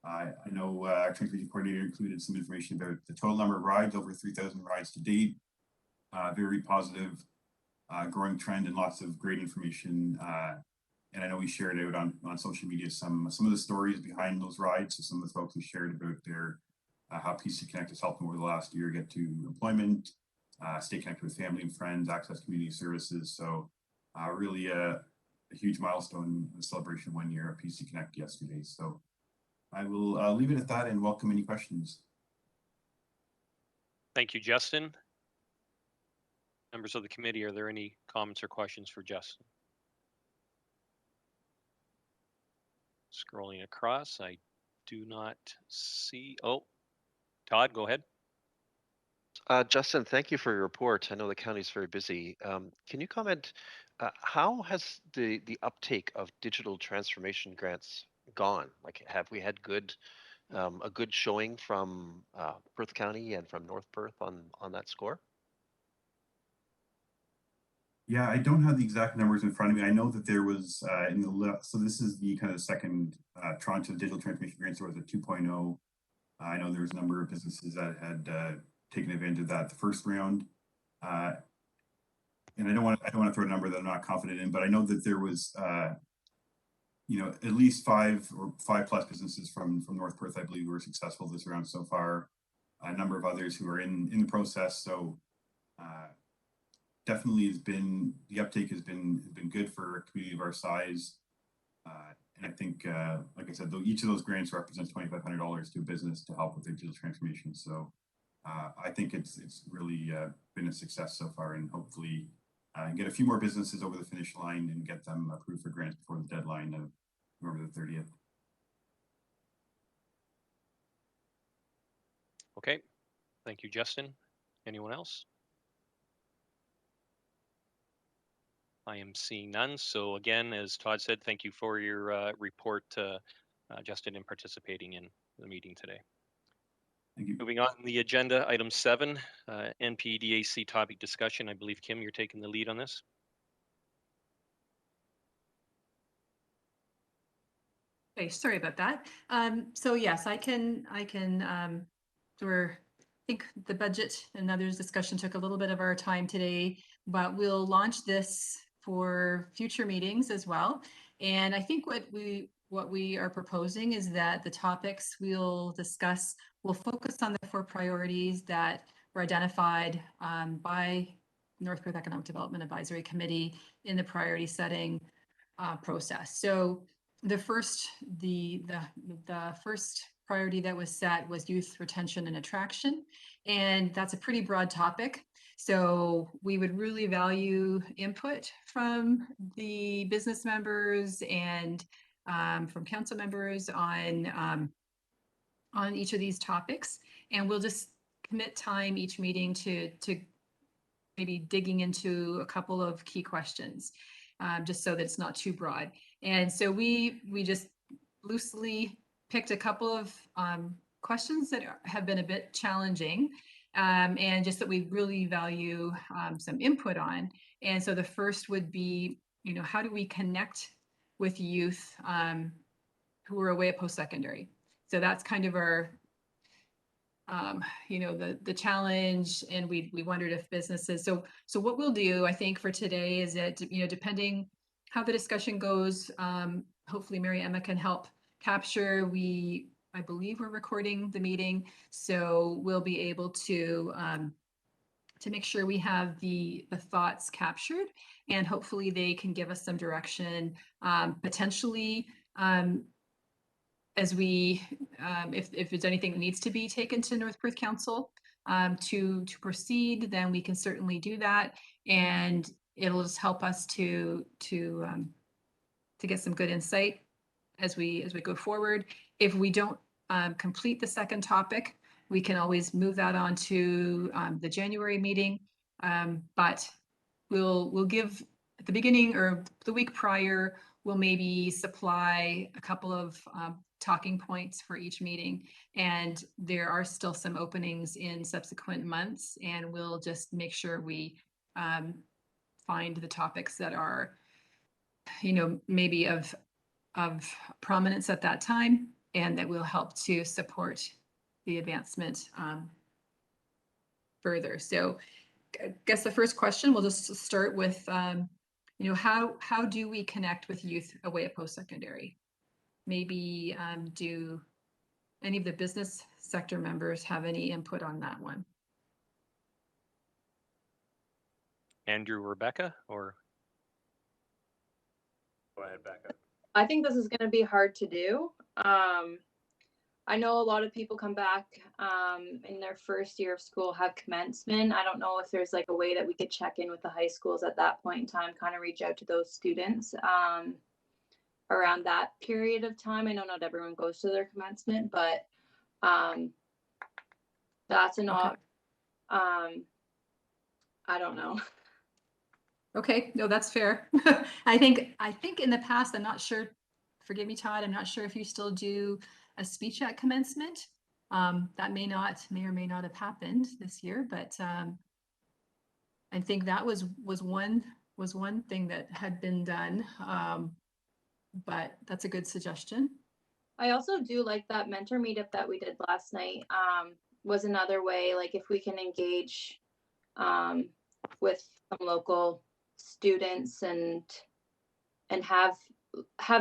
Speaker 6: I know our transportation coordinator included some information about the total number of rides, over 3,000 rides to date. Very positive, growing trend, and lots of great information. And I know we shared out on social media some of the stories behind those rides. So some of the folks who shared about their how PC Connect has helped them over the last year get to employment, stay connected with family and friends, access community services. So really a huge milestone celebration 1 year of PC Connect yesterday. So I will leave it at that and welcome any questions.
Speaker 1: Thank you, Justin. Members of the committee, are there any comments or questions for Justin? Scrolling across, I do not see. Oh, Todd, go ahead.
Speaker 5: Justin, thank you for your report. I know the county's very busy. Can you comment, how has the uptake of digital transformation grants gone? Like, have we had a good showing from Perth County and from North Perth on that score?
Speaker 6: Yeah, I don't have the exact numbers in front of me. I know that there was so this is the kind of second tranche of digital transformation grants. There was a 2.0. I know there was a number of businesses that had taken advantage of that the first round. And I don't want to throw a number that I'm not confident in, but I know that there was at least five plus businesses from North Perth, I believe, who were successful this round so far. A number of others who are in the process. So definitely the uptake has been good for a community of our size. And I think, like I said, each of those grants represents $2,500 to a business to help with their digital transformation. So I think it's really been a success so far, and hopefully get a few more businesses over the finish line and get them approved for grants before the deadline of November the 30th.
Speaker 1: Okay. Thank you, Justin. Anyone else? I am seeing none. So again, as Todd said, thank you for your report, Justin, in participating in the meeting today.
Speaker 6: Thank you.
Speaker 1: Moving on the agenda, item 7, NPDAC topic discussion. I believe, Kim, you're taking the lead on this.
Speaker 2: Okay, sorry about that. So yes, I can, I think the budget and others discussion took a little bit of our time today, but we'll launch this for future meetings as well. And I think what we are proposing is that the topics we'll discuss will focus on the 4 priorities that were identified by North Perth Economic Development Advisory Committee in the priority setting process. So the first priority that was set was youth retention and attraction, and that's a pretty broad topic. So we would really value input from the business members and from council members on each of these topics, and we'll just commit time each meeting to maybe digging into a couple of key questions, just so that it's not too broad. And so we just loosely picked a couple of questions that have been a bit challenging, and just that we really value some input on. And so the first would be, how do we connect with youth who are away at post-secondary? So that's kind of our the challenge, and we wondered if businesses. So what we'll do, I think, for today is that, depending how the discussion goes, hopefully Mary Emma can help capture. I believe we're recording the meeting, so we'll be able to make sure we have the thoughts captured, and hopefully they can give us some direction, potentially. As we, if there's anything that needs to be taken to North Perth Council to proceed, then we can certainly do that, and it'll just help us to get some good insight as we go forward. If we don't complete the second topic, we can always move that on to the January meeting, but we'll give at the beginning or the week prior, we'll maybe supply a couple of talking points for each meeting. And there are still some openings in subsequent months, and we'll just make sure we find the topics that are, maybe of prominence at that time, and that will help to support the advancement further. So I guess the first question, we'll just start with, how do we connect with youth away at post-secondary? Maybe do any of the business sector members have any input on that one?
Speaker 1: Andrew, Rebecca, or?
Speaker 3: Go ahead, Becca.
Speaker 7: I think this is going to be hard to do. I know a lot of people come back in their first year of school, have commencement. I don't know if there's like a way that we could check in with the high schools at that point in time, kind of reach out to those students around that period of time. I know not everyone goes to their commencement, but That's an
Speaker 2: Okay.
Speaker 7: op. I don't know.
Speaker 2: Okay, no, that's fair. I think in the past, I'm not sure, forgive me, Todd, I'm not sure if you still do a speech at commencement. That may or may not have happened this year, but I think that was one thing that had been done. But that's a good suggestion.
Speaker 7: I also do like that mentor meetup that we did last night. Was another way, like if we can engage with some local students and have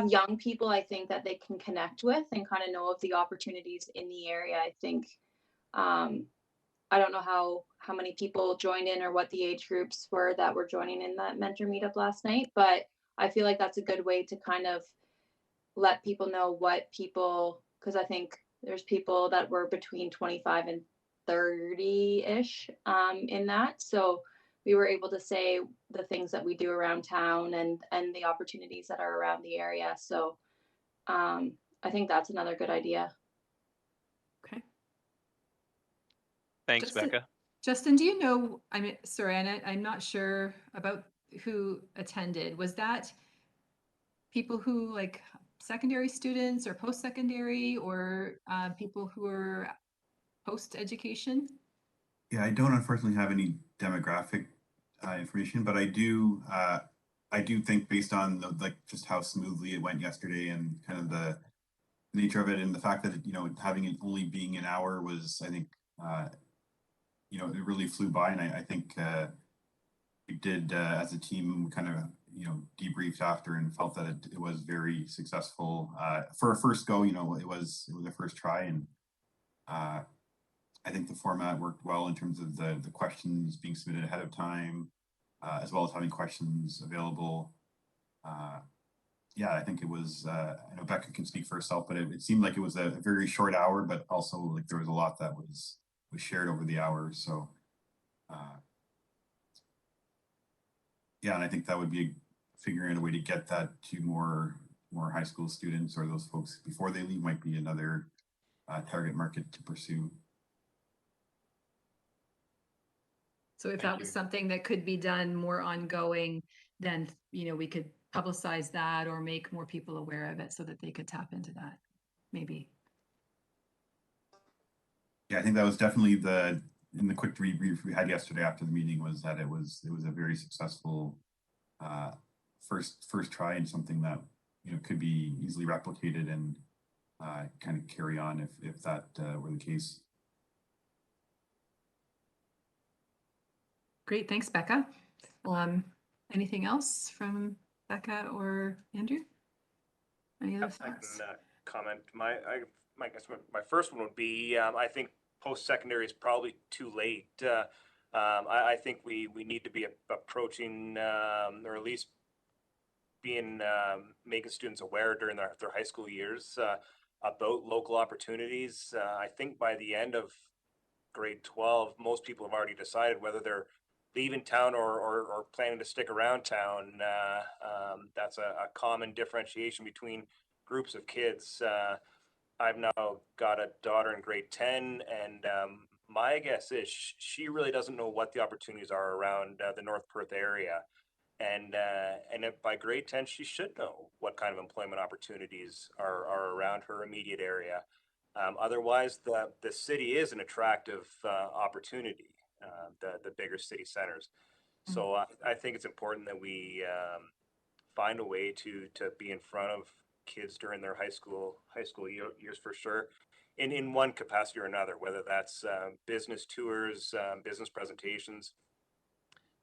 Speaker 7: young people, I think that they can connect with and kind of know of the opportunities in the area. I think I don't know how many people joined in or what the age groups were that were joining in that mentor meetup last night, but I feel like that's a good way to kind of let people know what people, because I think there's people that were between 25 and 30-ish in that. So we were able to say the things that we do around town and the opportunities that are around the area. So I think that's another good idea.
Speaker 2: Okay.
Speaker 1: Thanks,
Speaker 2: Justin,
Speaker 1: Becca.
Speaker 2: Justin, do you know, I mean, sorry, and I'm not sure about who attended. Was that people who like secondary students or post-secondary or people who are post-education?
Speaker 6: Yeah, I don't unfortunately have any demographic information, but I do think based on like just how smoothly it went yesterday and kind of the nature of it and the fact that having it only being an hour was, I think, it really flew by, and I think we did as a team, we kind of debriefed after and felt that it was very successful for a first go. It was a first try, and I think the format worked well in terms of the questions being submitted ahead of time, as well as having questions available. Yeah, I think it was, I know Becca can speak for herself, but it seemed like it was a very short hour, but also like there was a lot that was shared over the hour. So yeah, and I think that would be figuring out a way to get that to more high school students or those folks before they leave might be another target market to pursue.
Speaker 2: So if
Speaker 1: Thank
Speaker 2: that was
Speaker 1: you.
Speaker 2: something that could be done more ongoing, then, we could publicize that or make more people aware of it so that they could tap into that, maybe.
Speaker 6: Yeah, I think that was definitely in the quick debrief we had yesterday after the meeting was that it was a very successful first try and something that could be easily replicated and kind of carry on if that were the case.
Speaker 2: Great, thanks, Becca. Anything else from Becca or Andrew? Any other
Speaker 3: I
Speaker 2: thoughts?
Speaker 3: can comment. I guess my first one would be I think post-secondary is probably too late. I think we need to be approaching or at least being making students aware during their high school years about local opportunities. I think by the end of grade 12, most people have already decided whether they're leaving town or planning to stick around town. That's a common differentiation between groups of kids. I've now got a daughter in grade 10, and my guess is she really doesn't know what the opportunities are around the North Perth area. And if by grade 10, she should know what kind of employment opportunities are around her immediate area. Otherwise, the city is an attractive opportunity, the bigger city centers. So I think it's important that we find a way to be in front of kids during their high school years for sure, in one capacity or another, whether that's business tours, business presentations,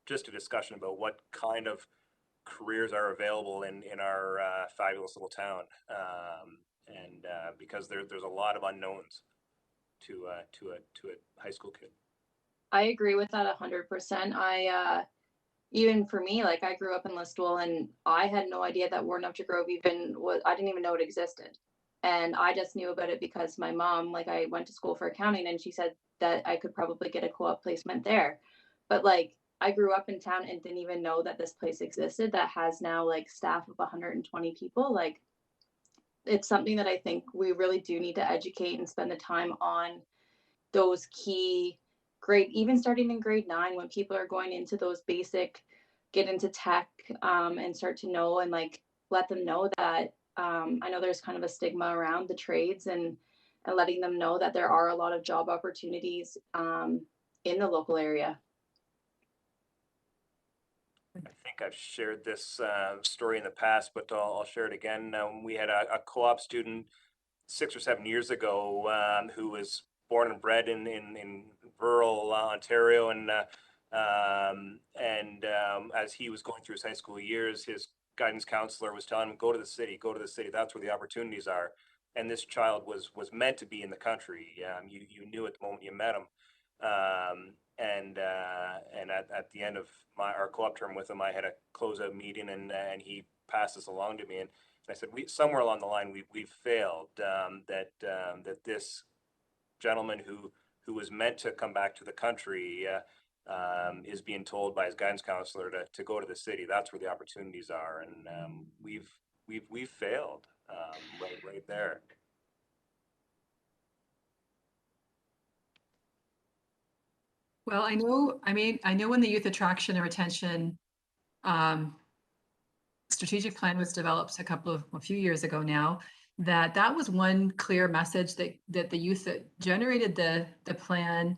Speaker 3: just a discussion about what kind of careers are available in our fabulous little town, and because there's a lot of unknowns to a high school kid.
Speaker 7: I agree with that 100%. Even for me, like I grew up in Listowel and I had no idea that Warren Upton Grove even was, I didn't even know it existed. And I just knew about it because my mom, like I went to school for accounting and she said that I could probably get a co-op placement there. But like I grew up in town and didn't even know that this place existed that has now like staff of 120 people. Like it's something that I think we really do need to educate and spend the time on those key grade, even starting in grade 9, when people are going into those basic, get into tech, and start to know, and like let them know that I know there's kind of a stigma around the trades, and letting them know that there are a lot of job opportunities in the local area.
Speaker 3: I think I've shared this story in the past, but I'll share it again. We had a co-op student 6 or 7 years ago who was born and bred in rural Ontario, and as he was going through his high school years, his guidance counselor was telling him, go to the city, go to the city. That's where the opportunities are. And this child was meant to be in the country. You knew at the moment you met him. And at the end of our co-op term with him, I had a closeout meeting, and he passed this along to me, and I said, we somewhere along the line we've failed. That this gentleman who was meant to come back to the country is being told by his guidance counselor to go to the city. That's where the opportunities are, and we've failed right there.
Speaker 2: Well, I know, I know when the youth attraction and retention strategic plan was developed a few years ago now, that was one clear message that the youth that generated the plan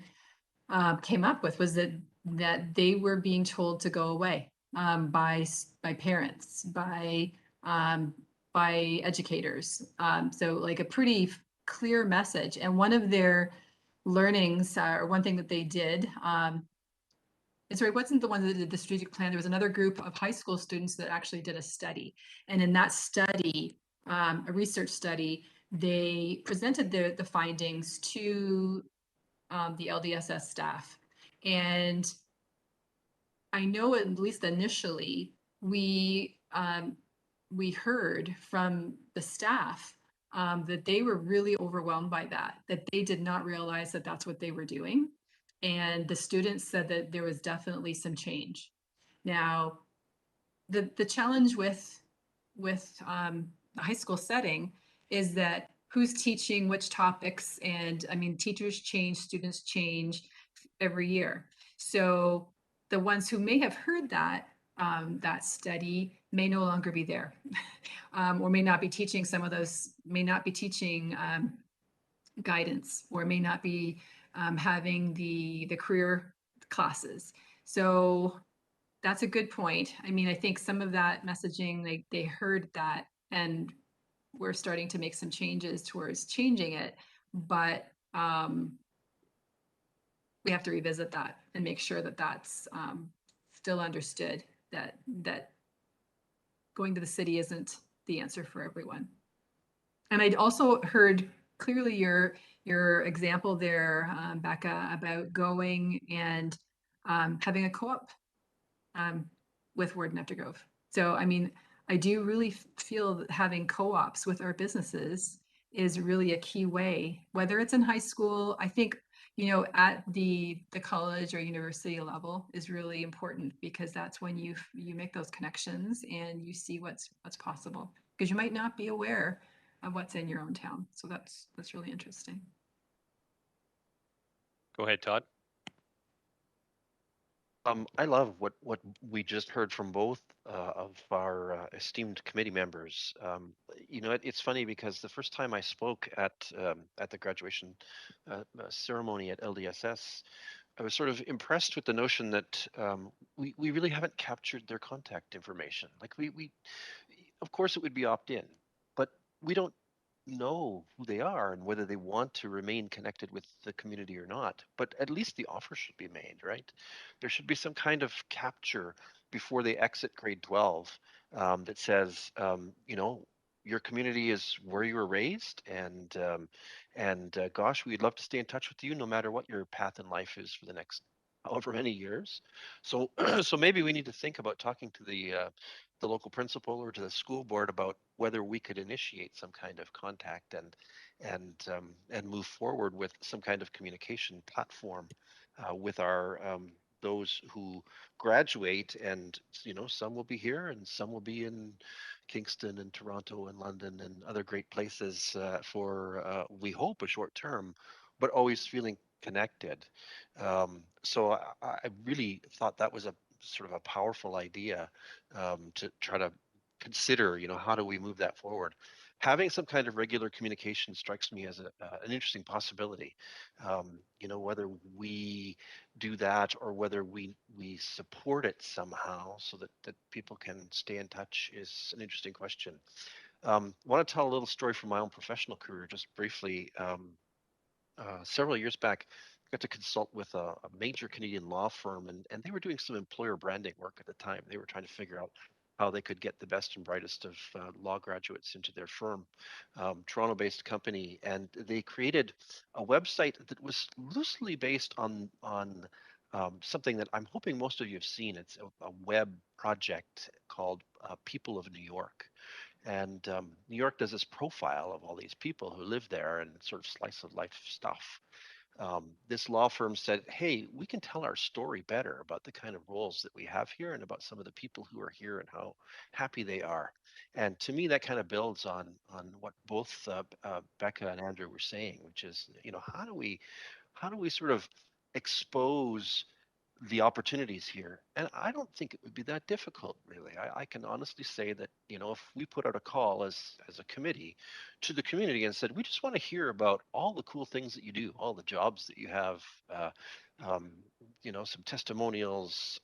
Speaker 2: came up with, was that they were being told to go away by parents, by educators. So like a pretty clear message. And one of their learnings, or one thing that they did, sorry, it wasn't the one that did the strategic plan. There was another group of high school students that actually did a study. And in that study, a research study, they presented the findings to the LDSS staff. And I know at least initially we heard from the staff that they were really overwhelmed by that they did not realize that that's what they were doing. And the students said that there was definitely some change. Now, the challenge with the high school setting is that who's teaching which topics, and I mean, teachers change, students change every year. So the ones who may have heard that study may no longer be there, or may not be teaching some of those, may not be teaching guidance, or may not be having the career classes. So that's a good point. I mean, I think some of that messaging, they heard that, and we're starting to make some changes towards changing it, but we have to revisit that and make sure that that's still understood, that going to the city isn't the answer for everyone. And I'd also heard clearly your example there, Becca, about going and having a co-op with Warden After Grove. So, I mean, I do really feel that having co-ops with our businesses is really a key way, whether it's in high school. I think, you know, at the college or university level is really important, because that's when you make those connections and you see what's possible, because you might not be aware of what's in your own town. So that's really interesting.
Speaker 1: Go ahead, Todd.
Speaker 5: I love what we just heard from both of our esteemed committee members. You know, it's funny because the first time I spoke at the graduation ceremony at LDSS, I was sort of impressed with the notion that we really haven't captured their contact information. Like we of course it would be opt-in, but we don't know who they are and whether they want to remain connected with the community or not. But at least the offer should be made, right? There should be some kind of capture before they exit grade 12 that says, you know, your community is where you were raised, and gosh, we'd love to stay in touch with you no matter what your path in life is for the next however many years. So, so maybe we need to think about talking to the local principal or to the school board about whether we could initiate some kind of contact and move forward with some kind of communication platform with our those who graduate. And you know, some will be here and some will be in Kingston and Toronto and London and other great places for we hope a short term, but always feeling connected. So I really thought that was a sort of a powerful idea, to try to consider, how do we move that forward? Having some kind of regular communication strikes me as an interesting possibility. Whether we do that or whether we support it somehow so that people can stay in touch is an interesting question. Want to tell a little story from my own professional career, just briefly. Several years back, I got to consult with a major Canadian law firm, and they were doing some employer branding work at the time. They were trying to figure out how they could get the best and brightest of law graduates into their firm, Toronto-based company, and they created a website that was loosely based on something that I'm hoping most of you have seen. It's a web project called People of New York. And New York does this profile of all these people who live there and sort of slice of life stuff. This law firm said, hey, we can tell our story better about the kind of roles that we have here and about some of the people who are here and how happy they are. And to me, that kind of builds on what both Becca and Andrew were saying, which is, how do we sort of expose the opportunities here? And I don't think it would be that difficult, really. I can honestly say that, if we put out a call as a committee to the community and said, we just want to hear about all the cool things that you do, all the jobs that you have, uh, um, some testimonials,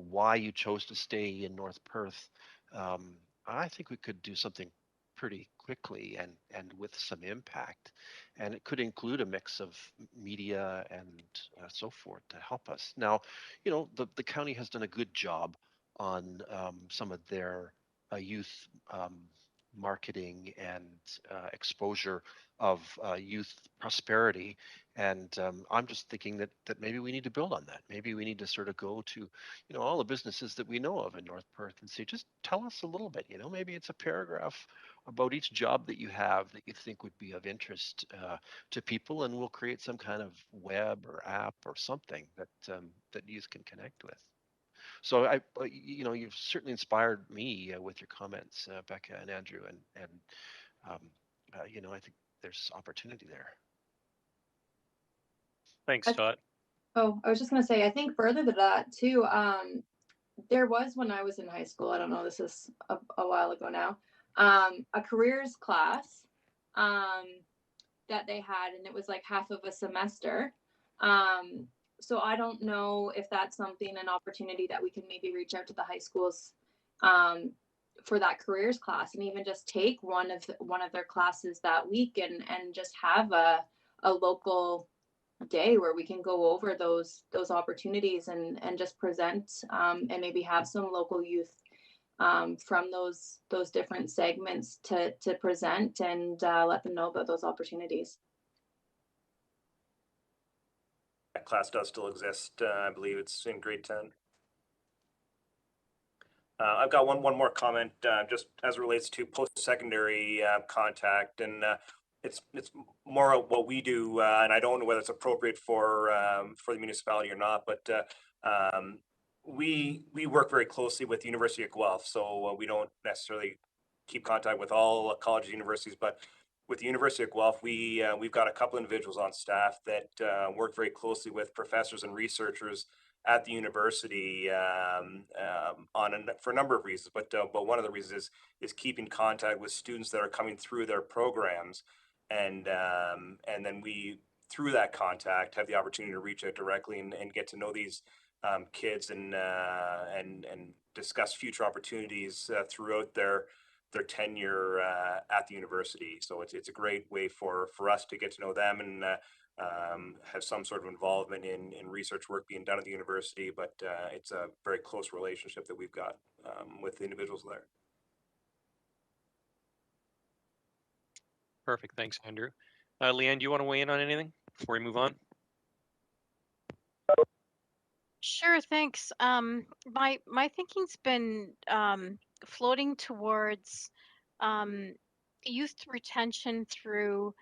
Speaker 5: why you chose to stay in North Perth. Um, I think we could do something pretty quickly and with some impact, and it could include a mix of media and so forth to help us. Now, the county has done a good job on some of their youth marketing and exposure of youth prosperity. And I'm just thinking that maybe we need to build on that. Maybe we need to sort of go to, all the businesses that we know of in North Perth and say, just tell us a little bit. Maybe it's a paragraph about each job that you have that you think would be of interest to people, and we'll create some kind of web or app or something that youth can connect with. So you've certainly inspired me with your comments, Becca and Andrew, and um, I think there's opportunity there.
Speaker 1: Thanks, Todd.
Speaker 7: Oh, I was just gonna say, I think further to that too, there was when I was in high school, I don't know, this is a while ago now, a careers class that they had, and it was like half of a semester. So I don't know if that's something, an opportunity that we can maybe reach out to the high schools for that careers class, and even just take one of their classes that week, and just have a local day where we can go over those opportunities, and just present, and maybe have some local youth from those different segments to present, and let them know about those opportunities.
Speaker 3: That class does still exist. I believe it's in grade 10. I've got one more comment, just as it relates to post-secondary contact, and it's more of what we do, and I don't know whether it's appropriate for the municipality or not, but we work very closely with the University of Guelph, so we don't necessarily keep contact with all colleges and universities, but with the University of Guelph, we've got a couple individuals on staff that work very closely with professors and researchers at the university for a number of reasons, but one of the reasons is keeping contact with students that are coming through their programs, and then we, through that contact, have the opportunity to reach out directly and get to know these kids, and discuss future opportunities throughout their tenure at the university. So it's a great way for us to get to know them, and have some sort of involvement in research work being done at the university, but it's a very close relationship that we've got with the individuals there.
Speaker 1: Perfect. Thanks, Andrew. Leanne, do you want to weigh in on anything before we move on?
Speaker 4: Sure, thanks. My thinking's been floating towards um, youth retention through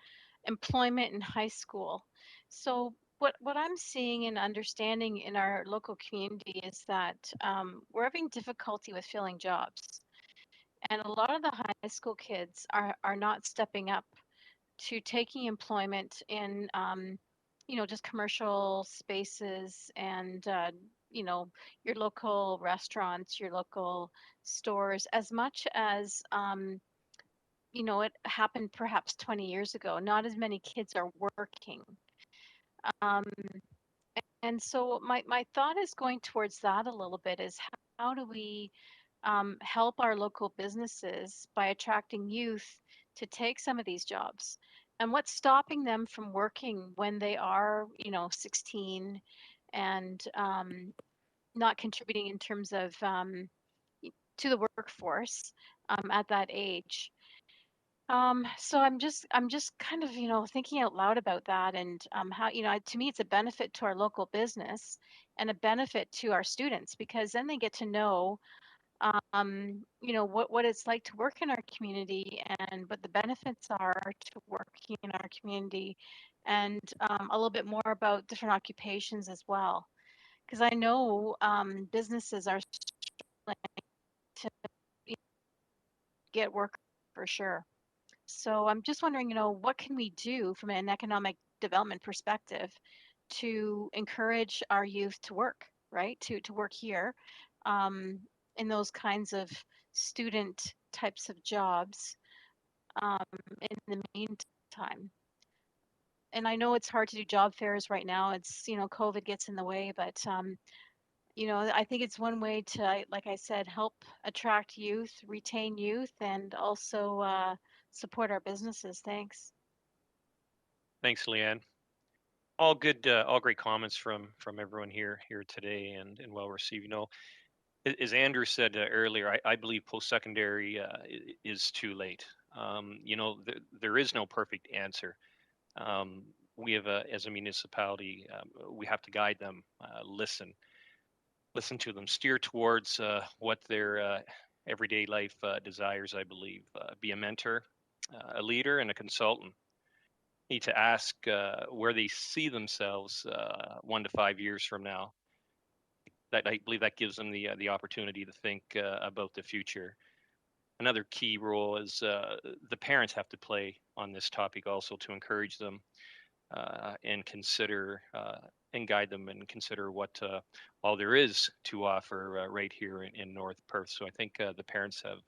Speaker 4: employment in high school. So what I'm seeing and understanding in our local community is that we're having difficulty with filling jobs, and a lot of the high school kids are not stepping up to taking employment in just commercial spaces and, your local restaurants, your local stores, as much as, it happened perhaps 20 years ago. Not as many kids are working. Um, and so my thought is going towards that a little bit is how do we help our local businesses by attracting youth to take some of these jobs? And what's stopping them from working when they are, 16 and not contributing in terms of to the workforce at that age? So I'm just kind of, thinking out loud about that and how, to me it's a benefit to our local business and a benefit to our students because then they get to know what it's like to work in our community and what the benefits are to working in our community and a little bit more about different occupations as well. Because I know businesses are struggling to get work for sure. So I'm just wondering, what can we do from an economic development perspective to encourage our youth to work, right? To work here um, in those kinds of student types of jobs um, in the meantime. And I know it's hard to do job fairs right now. It's, COVID gets in the way, but I think it's one way to, like I said, help attract youth, retain youth, and also support our businesses. Thanks.
Speaker 1: Thanks, Leanne. All good, all great comments from everyone here today, and well received. As Andrew said earlier, I believe post-secondary is too late. There is no perfect answer. Um, we have as a municipality, we have to guide them, listen to them, steer towards what their everyday life desires. I believe be a mentor, a leader, and a consultant. Need to ask where they see themselves 1 to 5 years from now. That I believe that gives them the opportunity to think about the future. Another key role is the parents have to play on this topic also to encourage them and consider and guide them and consider what all there is to offer right here in North Perth. So I think the parents have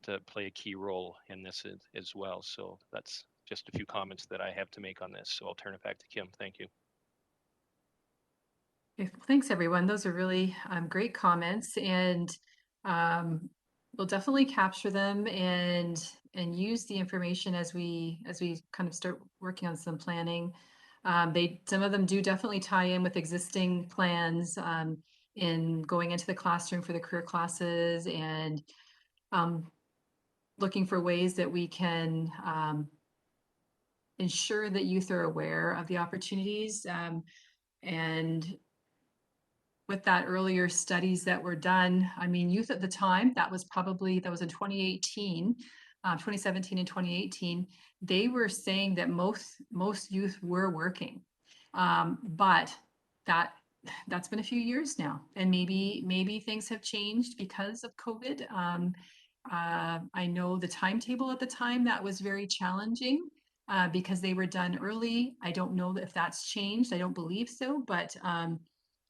Speaker 1: to play a key role in this as well. So that's just a few comments that I have to make on this. So I'll turn it back to Kim. Thank you.
Speaker 2: Okay, thanks everyone. Those are really great comments, and we'll definitely capture them and use the information as we kind of start working on some planning. Some of them do definitely tie in with existing plans in going into the classroom for the career classes and looking for ways that we can ensure that youth are aware of the opportunities and with that earlier studies that were done, I mean, youth at the time, that was in 2018, 2017 and 2018, they were saying that most youth were working. But that's been a few years now, and maybe things have changed because of COVID. I know the timetable at the time, that was very challenging because they were done early. I don't know if that's changed. I don't believe so, but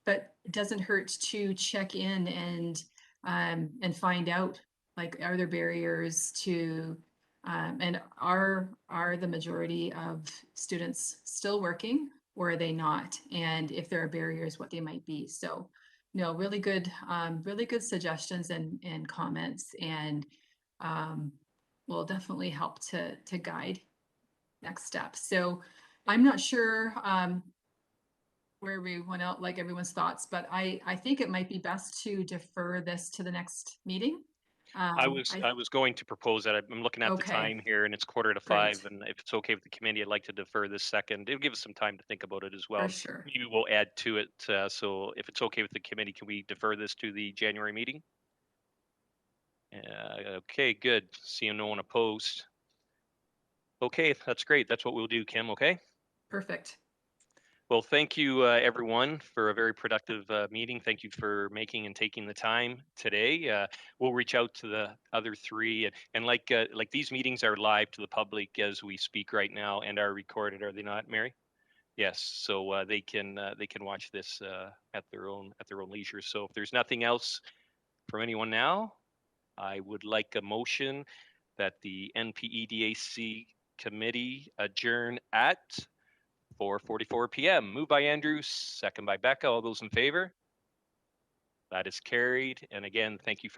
Speaker 2: it doesn't hurt to check in and find out, like, are there barriers to and are the majority of students still working, or are they not? And if there are barriers, what they might be. So no, really good suggestions and comments, and will definitely help to guide next steps. So I'm not sure where everyone else, like everyone's thoughts, but I think it might be best to defer this to the next meeting.
Speaker 1: I was going to propose that. I'm looking at the
Speaker 2: Okay.
Speaker 1: time here, and it's 4:45,
Speaker 2: Great.
Speaker 1: and if it's okay with the committee, I'd like to defer this second. It'll give us some time to think about it as
Speaker 2: For
Speaker 1: well.
Speaker 2: sure.
Speaker 1: Maybe we'll add to it. So if it's okay with the committee, can we defer this to the January meeting? Okay, good. Seeing no one opposed. Okay, that's great. That's what we'll do, Kim. Okay.
Speaker 2: Perfect.
Speaker 1: Well, thank you, everyone, for a very productive meeting. Thank you for making and taking the time today. We'll reach out to the other three, and like these meetings are live to the public as we speak right now and are recorded, are they not, Mary? Yes, so they can watch this at their own leisure. So if there's nothing else from anyone now, I would like a motion that the NPEDAC committee adjourn at 4:44 p.m. Moved by Andrew, second by Becca. All those in favor? That is carried. And again, thank you for